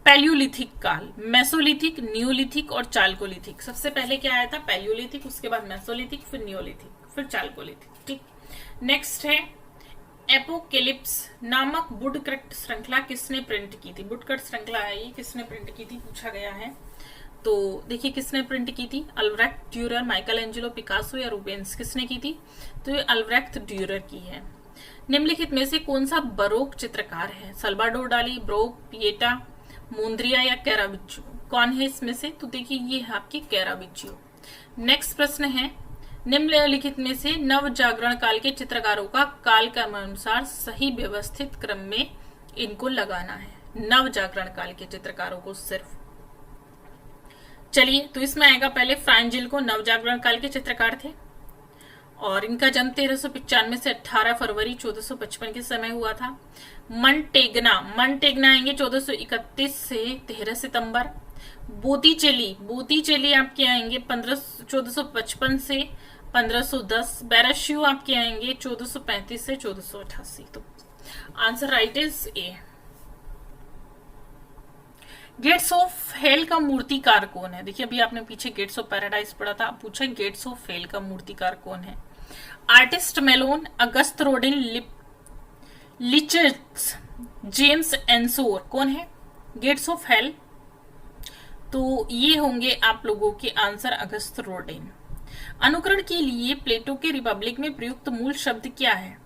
पैलियोलिथिक काल, मेसोलिथिक, नियोलिथिक और चाल्कोलिथिक। सबसे पहले क्या आया था? पैलियोलिथिक, उसके बाद मेसोलिथिक, फिर नियोलिथिक, फिर चाल्कोलिथिक। ठीक, नेक्स्ट है एपोकेलिप्स नामक वुडकट श्रृंखला किसने प्रिंट की थी? वुडकट श्रृंखला है ये, किसने प्रिंट की थी पूछा गया है। तो देखिए किसने प्रिंट की थी, Albrecht Dürer, Michael Angelo, Picasso या रूबेंस, किसने की थी? तो ये अल्ब्रेक्ट ड्यूरर की है। निम्नलिखित में से कौन सा बरोक चित्रकार है? सल्वाडोर डाली, ब्रोक, पिएटा, मोन्द्रिया या कैराविच्चो, कौन है इसमें से? तो देखिए ये है आपकी कैराविच्चो। नेक्स्ट प्रश्न है, निम्नलिखित में से नव जागरण काल के चित्रकारों का काल क्रम अनुसार सही व्यवस्थित क्रम में इनको लगाना है। नव जागरण काल के चित्रकारों को सिर्फ। चलिए, तो इसमें आएगा पहले फ्रांजिल को, नव जागरण काल के चित्रकार थे और इनका जन्म 1395 से 18 फरवरी 1455 के समय हुआ था। मनटेगना आएंगे 1431 से 13 सितंबर। बोतीचेली आपके आएंगे 1455 से 1510। बैराशियो आपके आएंगे 1435 से 1488। तो answer right is A. Gates of hell का मूर्तिकार कौन है? देखिए अभी आपने पीछे गेट्स ऑफ पैराडाइज पढ़ा था, आप पूछा गेट्स ऑफ हेल का मूर्तिकार कौन है? आर्टिस्ट मेलोन, अगस्त रोडिन, लिचर्स, जेम्स एंसोर, कौन है? गेट्स ऑफ हेल तो ये होंगे आप लोगों के आंसर अगस्त रोडेन। अनुकरण के लिए प्लेटो के रिपब्लिक में प्रयुक्त मूल शब्द क्या है?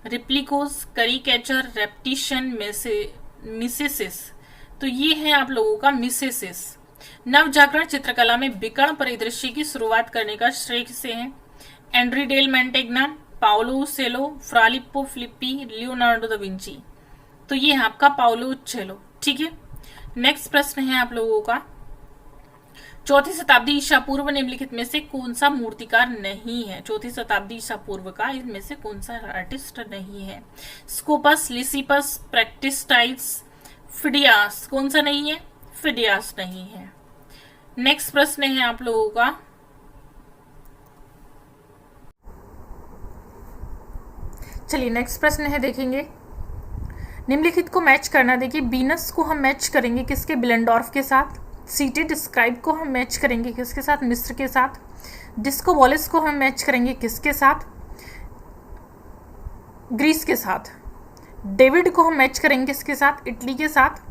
रिप्लिकोस, करीकैचर, रेप्टिशन, मिसेसिस। तो ये है आप लोगों का मिसेसिस। नव जागरण चित्रकला में विकर्ण परिदृश्य की शुरुआत करने का श्रेय किसे है? एंड्री डेल मैंटेग्ना, पाओलो सेलो, फ्रा लिप्पो फिलिप्पी, लियोनार्डो दा विंची। तो ये है आपका पाओलो चेलो। ठीक है, नेक्स्ट प्रश्न है आप लोगों का, चौथी शताब्दी ईसा पूर्व निम्नलिखित में से कौन सा मूर्तिकार नहीं है? चौथी शताब्दी ईसा पूर्व का इनमें से कौन सा आर्टिस्ट नहीं है? Scopas, Lysippus, Praxiteles, Phidias. कौन सा नहीं है? फिडियास नहीं है। नेक्स्ट प्रश्न है आप लोगों का, चलिए नेक्स्ट प्रश्न है देखेंगे, निम्नलिखित को मैच करना। देखिए बीनस को हम मैच करेंगे किसके? बिलेंडॉर्फ के साथ। सीटेड स्क्राइब को हम मैच करेंगे किसके साथ? मिस्र के साथ। डिस्को वॉलिस को हम मैच करेंगे किसके साथ? ग्रीस के साथ। डेविड को हम मैच करेंगे किसके साथ? इटली के साथ।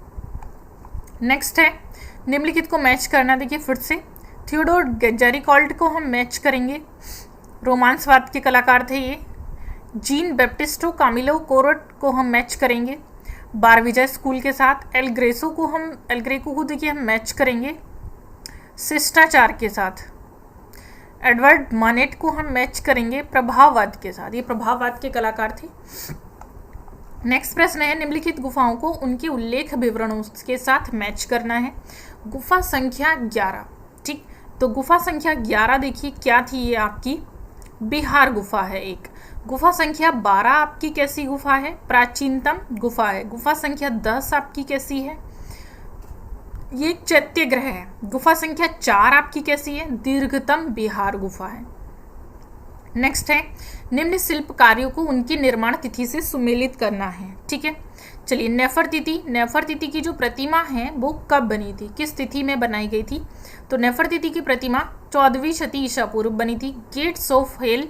नेक्स्ट है निम्नलिखित को मैच करना। देखिए फिर से थियोडोर जेरिकॉल्ट को हम मैच करेंगे, रोमांसवाद के कलाकार थे ये। जीन बैप्टिस्टो कामिलो कोरट को हम मैच करेंगे बारविजय स्कूल के साथ। एल ग्रेको को देखिए हम मैच करेंगे शिष्टाचार के साथ। एडवर्ड मानेट को हम मैच करेंगे प्रभाववाद के साथ, ये प्रभाववाद के कलाकार थे। नेक्स्ट प्रश्न है, निम्नलिखित गुफाओं को उनके उल्लेख विवरणों के साथ मैच करना है। गुफा संख्या 11। ठीक, तो गुफा संख्या 11 देखिए क्या थी? ये आपकी बिहार गुफा है एक। गुफा संख्या 12 आपकी कैसी गुफा है? प्राचीनतम गुफा है। गुफा संख्या 10 आपकी कैसी है? ये चैत्यग्रह है। गुफा संख्या 4 आपकी कैसी है? दीर्घतम बिहार गुफा है। नेक्स्ट है, निम्न शिल्प कार्यों को उनकी निर्माण तिथि से सुमेलित करना है। ठीक है, चलिए नेफरतिति की जो प्रतिमा है वो कब बनी थी, किस तिथि में बनाई गई थी? तो नेफरतिति की प्रतिमा 14वीं शती ईसा पूर्व बनी थी। गेट्स ऑफ हेल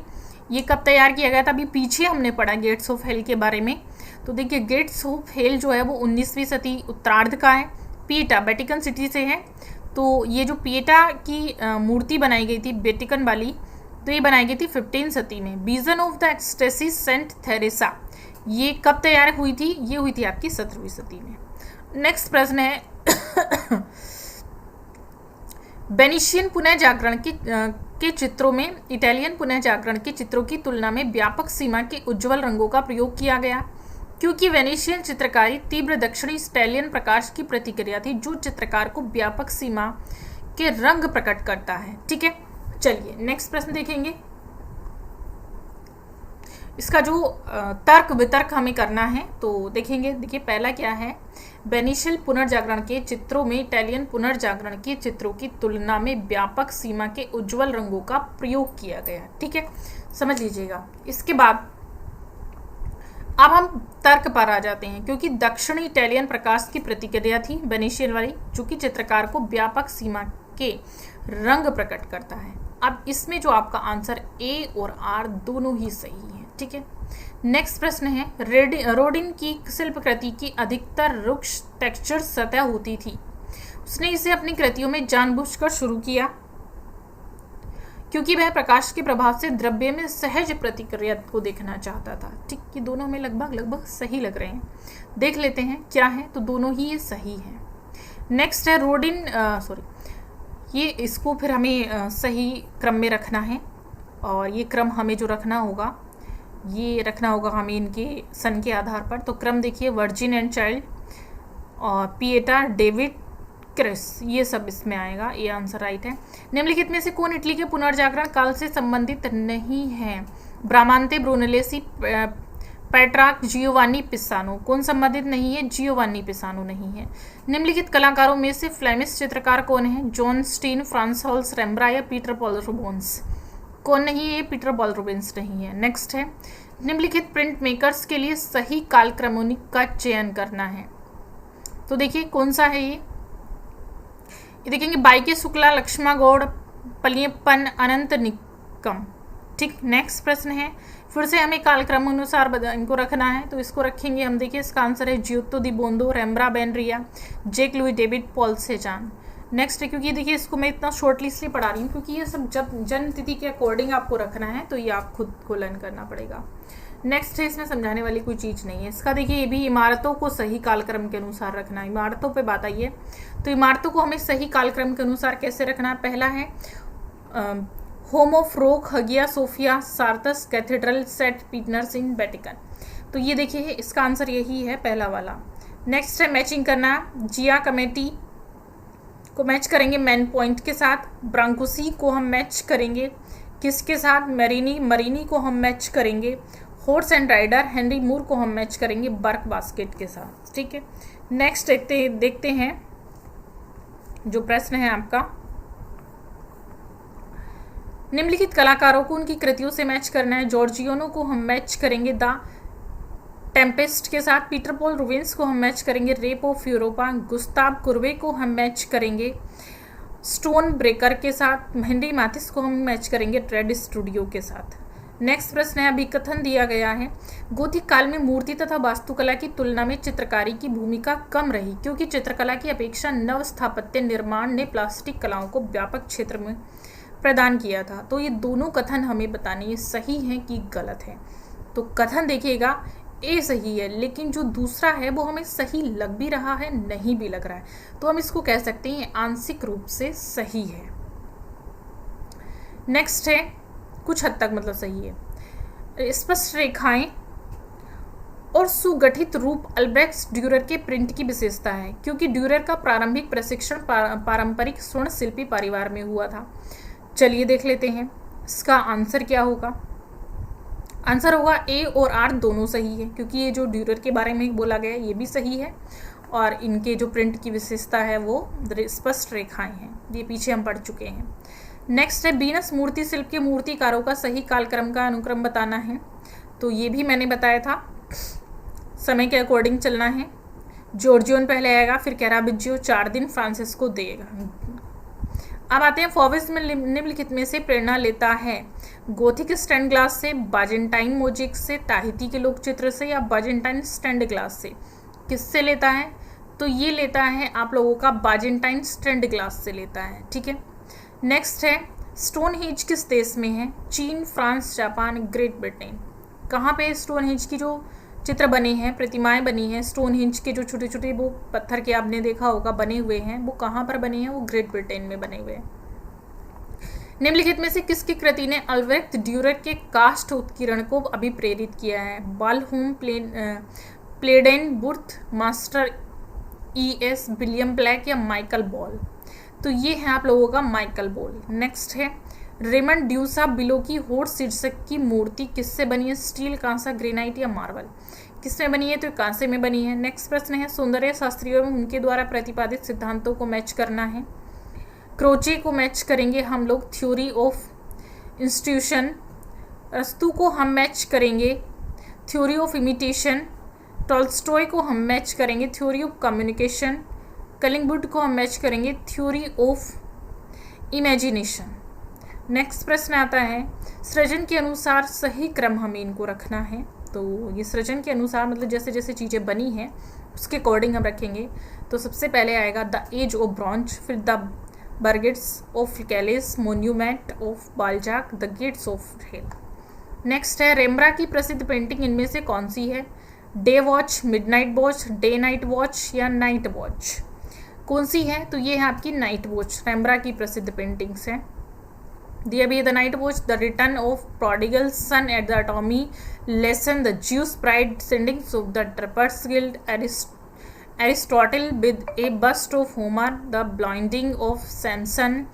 ये कब तैयार किया गया था? अभी पीछे हमने पढ़ा गेट्स ऑफ हेल के बारे में। तो देखिए गेट्स ऑफ हेल जो है वो 19वीं शती उत्तरार्ध का है। पिएटा वेटिकन सिटी से है। तो ये जो पिएटा की मूर्ति बनाई गई थी वेटिकन वाली, तो ये बनाई गई थी 15 शती में। Vision of the ecstasy Saint Teresa ये कब तैयार हुई थी? ये हुई थी आपकी 17वीं शती में। नेक्स्ट प्रश्न है वेनिशियन पुनः जागरण के चित्रों में इटालियन पुनः जागरण के चित्रों की तुलना में व्यापक सीमा के उज्जवल रंगों का प्रयोग किया गया, क्योंकि वेनिशियन चित्रकारी तीव्र दक्षिणी इटालियन प्रकाश की प्रतिक्रिया थी जो चित्रकार को व्यापक सीमा के रंग प्रकट करता है। ठीक है, चलिए नेक्स्ट प्रश्न देखेंगे। इसका जो तर्क वितर्क हमें करना है तो देखेंगे। देखिए पहला क्या है, वेनिशियन पुनर्जागरण के चित्रों में इटालियन पुनर्जागरण के चित्रों की तुलना में व्यापक सीमा के उज्जवल रंगों का प्रयोग किया गया। ठीक है, समझ लीजिएगा। इसके बाद अब हम तर्क पर आ जाते हैं, क्योंकि दक्षिणी इटालियन प्रकाश की प्रतिक्रिया थी वेनिशियन वाली, जो कि चित्रकार को व्यापक सीमा के रंग प्रकट करता है। अब इसमें जो आपका आंसर ए और आर दोनों ही सही है। ठीक है, नेक्स्ट प्रश्न है, रोडिन की शिल्पकृति की अधिकतर रुक्ष टेक्सचर सतह होती थी। उसने इसे अपनी कृतियों में जानबूझकर शुरू किया क्योंकि वह प्रकाश के प्रभाव से द्रव्य में सहज प्रतिक्रिया को देखना चाहता था। ठीक, ये दोनों में लगभग सही लग रहे हैं। देख लेते हैं क्या है, तो दोनों ही ये सही है। नेक्स्ट है ये इसको फिर हमें सही क्रम में रखना है, और ये क्रम हमें जो रखना होगा हमें इनके सन के आधार पर। तो क्रम देखिए, वर्जिन एंड चाइल्ड और पिएटा, डेविड, क्रिस, ये सब इसमें आएगा। ये आंसर राइट है। निम्नलिखित में से कौन इटली के पुनर्जागरण काल से संबंधित नहीं है? ब्रामांते ब्रूनेलेसी, पेट्रार्क, जियोवानी पिसानो। कौन संबंधित नहीं है? जियोवानी पिसानो नहीं है। निम्नलिखित कलाकारों में से फ्लेमिश चित्रकार कौन है? Jan Steen, Frans Hals, Rembrandt या पीटर पॉल रूबेंस? कौन नहीं है? पीटर पॉल रूबेंस नहीं है। नेक्स्ट है, निम्नलिखित प्रिंट मेकर्स के लिए सही कालक्रमोनिक का चयन करना है। तो देखिए कौन सा है ये देखेंगे, बाइके शुक्ला, लक्ष्मा गौड़, पलियप्पन, अनंत निकम। ठीक, नेक्स्ट प्रश्न है, फिर से हमें कालक्रम अनुसार इनको रखना है, तो इसको रखेंगे हम। देखिए इसका आंसर है जियोत्तो दी बोंदो, रेम्ब्रा बेनरिया, जेक लुई डेविड, पॉल सेजान। नेक्स्ट है, क्योंकि देखिए इसको मैं इतना शॉर्टली इसलिए पढ़ा रही हूँ क्योंकि ये सब जब जन्म तिथि के अकॉर्डिंग आपको रखना है, तो ये आप खुद को लर्न करना पड़ेगा। नेक्स्ट है, इसमें समझाने वाली कोई चीज़ नहीं है। इसका देखिए ये भी इमारतों को सही कालक्रम के अनुसार रखना है। इमारतों पे बात आई है, तो इमारतों को हमें सही कालक्रम के अनुसार कैसे रखना है। पहला है होम ऑफ रोक, हगिया सोफिया, सार्थस कैथेड्रल, सेंट पीटर्स इन वेटिकन। तो ये देखिए इसका आंसर यही है, पहला वाला। नेक्स्ट है मैचिंग करना, जिया कमेटी को मैच करेंगे मैन पॉइंट के साथ, ब्रांकुसी को हम मैच करेंगे किसके साथ, मरीनी को हम मैच करेंगे हॉर्स एंड राइडर, हेनरी मूर को हम मैच करेंगे बर्क बास्केट के साथ। ठीक है, नेक्स्ट देखते हैं जो प्रश्न है आपका, निम्नलिखित कलाकारों को उनकी कृतियों से मैच करना है। जॉर्जियानो को हम मैच करेंगे द टेम्पेस्ट के साथ, पीटर पॉल रूबेंस को हम मैच करेंगे rape of Europa, Gustav Kurve को हम मैच करेंगे स्टोन ब्रेकर के साथ, हेनरी मैथिस को हम मैच करेंगे रेड स्टूडियो के साथ। नेक्स्ट प्रश्न है, अभी कथन दिया गया है, गोथिक काल में मूर्ति तथा वास्तुकला की तुलना में चित्रकारी की भूमिका कम रही क्योंकि चित्रकला की अपेक्षा नव स्थापत्य निर्माण ने प्लास्टिक कलाओं को व्यापक क्षेत्र में प्रदान किया था। तो ये दोनों कथन हमें बताने ये सही है कि गलत है। तो कथन देखिएगा ए सही है, लेकिन जो दूसरा है वो हमें सही लग भी रहा है, नहीं भी लग रहा है, तो हम इसको कह सकते हैं आंशिक रूप से सही है। नेक्स्ट है, कुछ हद तक मतलब सही है, स्पष्ट रेखाएं और सुगठित रूप अल्ब्रेक्ट ड्यूरर के प्रिंट की विशेषता है क्योंकि ड्यूरर का प्रारंभिक प्रशिक्षण पारंपरिक स्वर्ण शिल्पी परिवार में हुआ था। चलिए देख लेते हैं इसका आंसर क्या होगा। आंसर होगा ए और आर दोनों सही है क्योंकि ये जो ड्यूरर के बारे में बोला गया ये भी सही है और इनके जो प्रिंट की विशेषता है वो स्पष्ट रेखाएं हैं, ये पीछे हम पढ़ चुके हैं। नेक्स्ट है, बीनस मूर्ति शिल्प के मूर्तिकारों का सही कालक्रम का अनुक्रम बताना है। तो ये भी मैंने बताया था, समय के अकॉर्डिंग चलना है। जॉर्जियन पहले आएगा, फिर कैराबिजियो, 4 दिन फ्रांसिस्को देगा। अब आते हैं, फॉविस में निम्नलिखित में से प्रेरणा लेता है गोथिक स्टैंड ग्लास से, बाजेंटाइन मोजेक से, ताहिती के लोक चित्र से या बाजेंटाइन स्टैंड ग्लास से। किससे लेता है? तो ये लेता है आप लोगों का बाजेंटाइन स्टैंड ग्लास से लेता है। ठीक है, नेक्स्ट है, स्टोन हेज किस देश में है? चीन, फ्रांस, जापान, ग्रेट ब्रिटेन। कहाँ पे स्टोन हेज की जो चित्र बने हैं, प्रतिमाएं बनी हैं, स्टोन हेज के जो छोटे छोटे वो पत्थर के आपने देखा होगा बने हुए हैं, वो कहाँ पर बने हैं? वो ग्रेट ब्रिटेन में बने हुए हैं। निम्नलिखित में से किसकी कृति ने अल्ब्रेक्ट ड्यूरर के काष्ठ उत्कीर्ण को अभिप्रेरित किया है? बालहूम, प्लेडेनबुर्थ, मास्टर E.S. विलियम ब्लैक या माइकल बॉल। तो ये है आप लोगों का माइकल बॉल। नेक्स्ट है, रेमंड ड्यूसा बिलो की होड़ शीर्षक की मूर्ति किससे बनी है? स्टील, कांसा, ग्रेनाइट या मार्बल। किसमें बनी है? तो कांसे में बनी है। नेक्स्ट प्रश्न है, सौंदर्य शास्त्रियों में उनके द्वारा प्रतिपादित सिद्धांतों को मैच करना है। क्रोचे को मैच करेंगे हम लोग थ्योरी ऑफ इंस्टीट्यूशन, अस्तु को हम मैच करेंगे थ्योरी ऑफ इमिटेशन, टॉल्स्टॉय को हम मैच करेंगे थ्योरी ऑफ कम्युनिकेशन, कलिंगवुड को हम मैच करेंगे थ्योरी ऑफ इमेजिनेशन। नेक्स्ट प्रश्न आता है, सृजन के अनुसार सही क्रम हमें इनको रखना है। तो ये सृजन के अनुसार मतलब जैसे जैसे चीज़ें बनी हैं उसके अकॉर्डिंग हम रखेंगे। तो सबसे पहले आएगा द एज ऑफ ब्रॉन्ज, फिर the burghers of Calais, monument of Balzac, the gates of hell. Next है, रेम्ब्रा की प्रसिद्ध पेंटिंग इनमें से कौन सी है? Day watch, midnight watch, day night watch या नाइट वॉच। कौन सी है? तो ये है आपकी नाइट वॉच, रेम्ब्रा की प्रसिद्ध पेंटिंग्स है। दिया भी the night watch, the return of prodigal son at the anatomy lesson, the Jew's bride, syndics of the drapers guild, Aristotle with a bust of Homer, the blinding of Samson,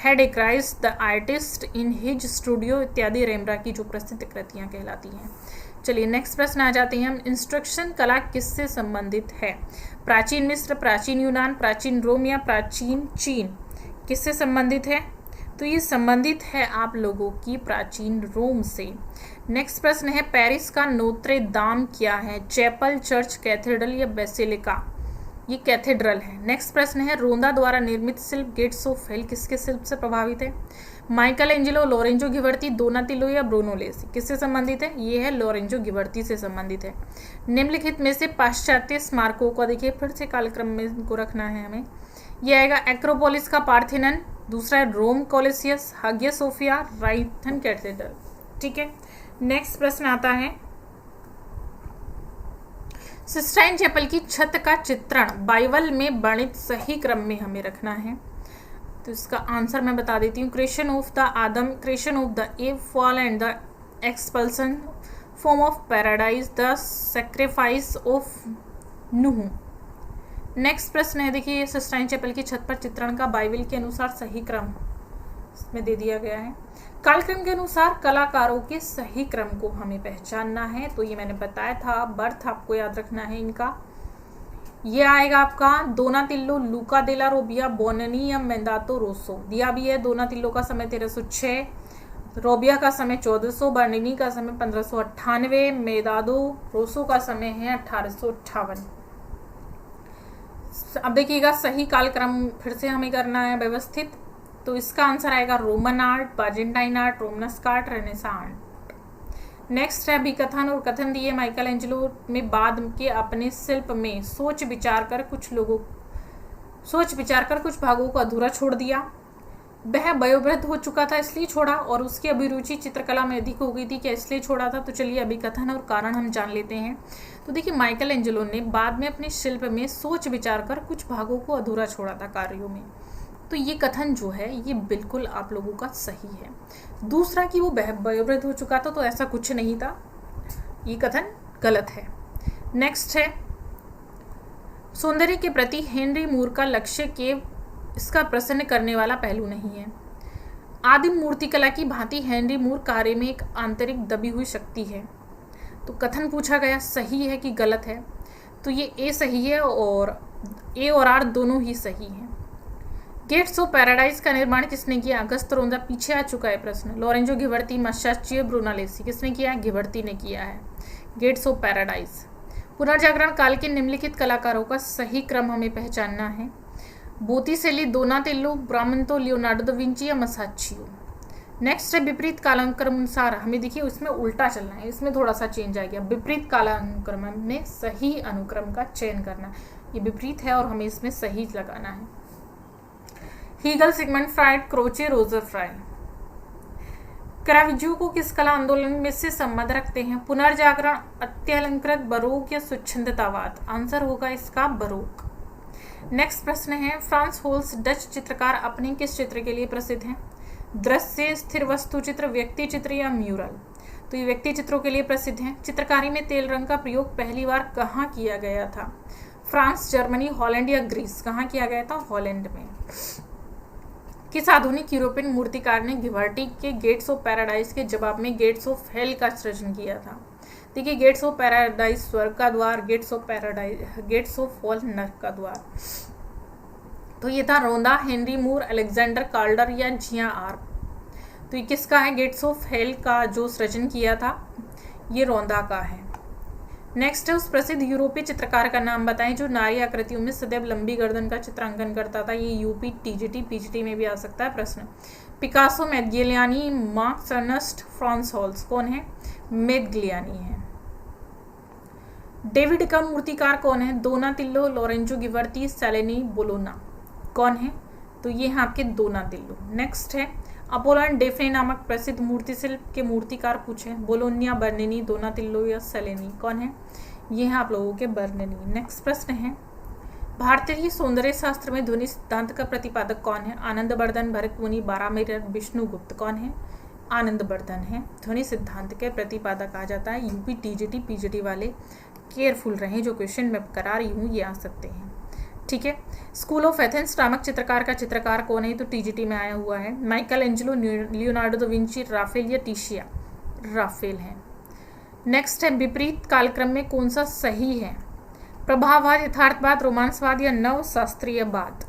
head a Christ, the artist in his studio इत्यादि Rembrandt की जो प्रसिद्ध कृतियाँ कहलाती हैं। चलिए next प्रश्न आ जाते हैं हम, इंस्ट्रक्शन कला किससे संबंधित है? प्राचीन मिस्र, प्राचीन यूनान, प्राचीन रोम या प्राचीन चीन। किससे संबंधित है? तो ये संबंधित है आप लोगों की प्राचीन रोम से। नेक्स्ट प्रश्न है, पेरिस का नोत्रे दाम क्या है? चैपल, चर्च, कैथेड्रल या बेसिलिका। ये कैथेड्रल है। नेक्स्ट प्रश्न है, रोंदा द्वारा निर्मित शिल्प गेट्स ऑफ हेल किसके शिल्प से प्रभावित है? माइकल एंजेलो, लोरेंजो गिवर्ती, दोनातिलो या ब्रूनोलेसी। किससे संबंधित है? ये है लोरेंजो गिवर्ती से संबंधित है। निम्नलिखित में से पाश्चात्य स्मारकों को देखिए फिर से कालक्रम में इनको रखना है हमें। ये आएगा एक्रोपोलिस का पार्थेनन, दूसरा है रोम कोलिसियस, हागिया सोफिया, राइथन कैथेड्रल। ठीक है, नेक्स्ट प्रश्न आता है, सिस्टाइन चैपल की छत का चित्रण बाइबल में वर्णित सही क्रम में हमें रखना है। तो इसका आंसर मैं बता देती हूँ, creation of the Adam, creation of the Eve, fall and the expulsion, form of paradise, the sacrifice of Noah. Next प्रश्न है, देखिए सिस्टाइन चैपल की छत पर चित्रण का बाइबल के अनुसार सही क्रम इसमें दे दिया गया है। कालक्रम के अनुसार कलाकारों के सही क्रम को हमें पहचानना है। तो ये मैंने बताया था, बर्थ आपको याद रखना है इनका। ये आएगा आपका दोनातिल्लो, लूका देला रोबिया, बोननी या मेंदातो रोसो। दिया भी है, दोनातिल्लो का समय 1306, रोबिया का समय 1400, बर्निनी का समय 1598, मेदादो रोसो का समय है 1858। अब देखिएगा सही कालक्रम फिर से हमें करना है व्यवस्थित। तो इसका आंसर आएगा Roman art, Byzantine art, Romanesque art, Renaissance art. Next है अभिकथन और कथन दिए माइकल एंजेलो में बाद के अपने शिल्प में सोच विचार कर कुछ भागों को अधूरा छोड़ दिया। वह वयोवृद्ध हो चुका था इसलिए छोड़ा, और उसकी अभिरुचि चित्रकला में अधिक हो गई थी, क्या इसलिए छोड़ा था? तो चलिए अभिकथन और कारण हम जान लेते हैं। तो देखिए माइकल एंजेलो ने बाद में अपने शिल्प में सोच विचार कर कुछ भागों को अधूरा छोड़ा था कार्यों में। तो ये कथन जो है ये बिल्कुल आप लोगों का सही है। दूसरा कि वो वयोवृद्ध हो चुका था तो ऐसा कुछ नहीं था, ये कथन गलत है। नेक्स्ट है, सौंदर्य के प्रति हेनरी मूर का लक्ष्य के इसका प्रसन्न करने वाला पहलू नहीं है। आदिम मूर्तिकला की भांति हेनरी मूर कार्य में एक आंतरिक दबी हुई शक्ति है। तो कथन पूछा गया सही है कि गलत है? तो ये ए सही है और ए और आर दोनों ही सही हैं। गेट्स ऑफ पैराडाइज का निर्माण किसने किया? अगस्त रोंदा। पीछे आ चुका है प्रश्न। लोरेंजो घिबर्ती, मास्चाचियो ब्रूनालेसी। किसने किया? घिबर्ती ने किया है गेट्स ऑफ पैराडाइज। पुनर्जागरण काल के निम्नलिखित कलाकारों का सही क्रम हमें पहचानना है। बोतीसेली, दोनातिल्लो, ब्रामंतो, लियोनार्डो दा विंची या मसाचियो। नेक्स्ट है विपरीत कालानुक्रम अनुसार, हमें देखिए उसमें उल्टा चलना है, इसमें थोड़ा सा चेंज आ गया। विपरीत कालानुक्रम में सही अनुक्रम का चयन करना, ये विपरीत है और हमें इसमें सही लगाना है। Hegel, Sigmund Freud, Croce, Roger Fry. Caravaggio को किस कला आंदोलन में से संबंध रखते हैं? पुनर्जागरण, अत्यलंकृत, बरोक या स्वच्छंदतावाद। आंसर होगा इसका बरोक। नेक्स्ट प्रश्न है, फ्रांस होल्स डच चित्रकार अपने किस चित्र के लिए प्रसिद्ध हैं? दृश्य, स्थिर वस्तु चित्र, व्यक्ति चित्र या म्यूरल। तो ये व्यक्ति चित्रों के लिए प्रसिद्ध हैं। चित्रकारी में तेल रंग का प्रयोग पहली बार कहाँ किया गया था? फ्रांस, जर्मनी, हॉलैंड या ग्रीस। कहाँ किया गया था? हॉलैंड में। किस आधुनिक यूरोपियन मूर्तिकार ने घिबर्टी के गेट्स ऑफ पैराडाइज के जवाब में गेट्स ऑफ हेल का सृजन किया था? देखिए गेट्स ऑफ पैराडाइज स्वर्ग का द्वार, गेट्स ऑफ हॉल नरक का द्वार। तो ये था रोंदा, हेनरी मूर, अलेक्जेंडर कार्ल्डर या जिया आर्प। तो ये किसका है? गेट्स ऑफ हेल का जो सृजन किया था ये रोंदा का है। नेक्स्ट है, उस प्रसिद्ध यूरोपीय चित्रकार का नाम बताएं जो नारी आकृतियों में सदैव लंबी गर्दन का चित्रांकन करता था। ये यूपी, टीजीटी, पीजीटी में भी आ सकता है प्रश्न। Picasso, Modigliani, Max Ernst, Frans Hals. कौन है? मेदगिलियानी है। डेविड का मूर्तिकार कौन है? Donatello, Lorenzo Ghiberti, Cellini, Bologna. कौन है? तो ये हैं आपके दोनातिल्लो। नेक्स्ट है, अपोलोन डेफने नामक प्रसिद्ध मूर्ति शिल्प के मूर्तिकार पूछे? बोलोनिया, बर्निनी, दोनातिल्लो या सेलेनी। कौन है? ये हैं आप लोगों के बर्निनी। नेक्स्ट प्रश्न है, भारतीय सौंदर्य शास्त्र में ध्वनि सिद्धांत का प्रतिपादक कौन है? आनंदवर्धन, भरत मुनि, बारामीटर, विष्णुगुप्त। कौन है? आनंदवर्धन है ध्वनि सिद्धांत के प्रतिपादक आ जाता है। यूपी, टीजीटी, पीजीटी वाले केयरफुल रहें, जो क्वेश्चन मैं करा रही हूँ ये आ सकते हैं। ठीक है। स्कूल ऑफ एथेंस नामक चित्रकार का चित्रकार कौन है? तो टीजीटी में आया हुआ है। Michelangelo, Leonardo da Vinci, Raphael या टिशिया। राफेल है। नेक्स्ट है, विपरीत कालक्रम में कौन सा सही है? प्रभाववाद, यथार्थवाद, रोमांसवाद या नव शास्त्रीयवाद।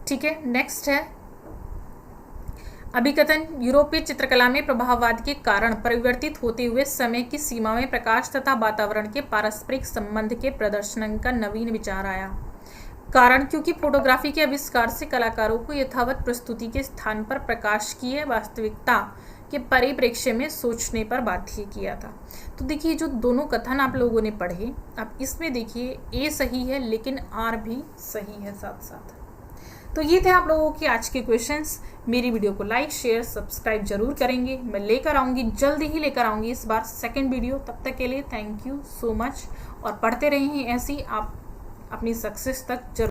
ठीक है। नेक्स्ट है, अभिकथन, यूरोपीय चित्रकला में प्रभाववाद के कारण परिवर्तित होते हुए समय की सीमा में प्रकाश तथा वातावरण के पारस्परिक संबंध के प्रदर्शन का नवीन विचार आया। कारण, क्योंकि फोटोग्राफी के आविष्कार से कलाकारों को यथावत प्रस्तुति के स्थान पर प्रकाश की वास्तविकता के परिप्रेक्ष्य में सोचने पर बाध्य किया था। तो देखिए जो दोनों कथन आप लोगों ने पढ़े, अब इसमें देखिए ए सही है लेकिन आर भी सही है साथ साथ। तो ये थे आप लोगों के आज के क्वेश्चंस। मेरी वीडियो को लाइक शेयर सब्सक्राइब जरूर करेंगे। मैं लेकर आऊँगी, जल्दी ही लेकर आऊँगी इस बार सेकेंड वीडियो। तब तक के लिए थैंक यू सो मच, और पढ़ते रहें ऐसी आप अपनी सक्सेस तक जरूर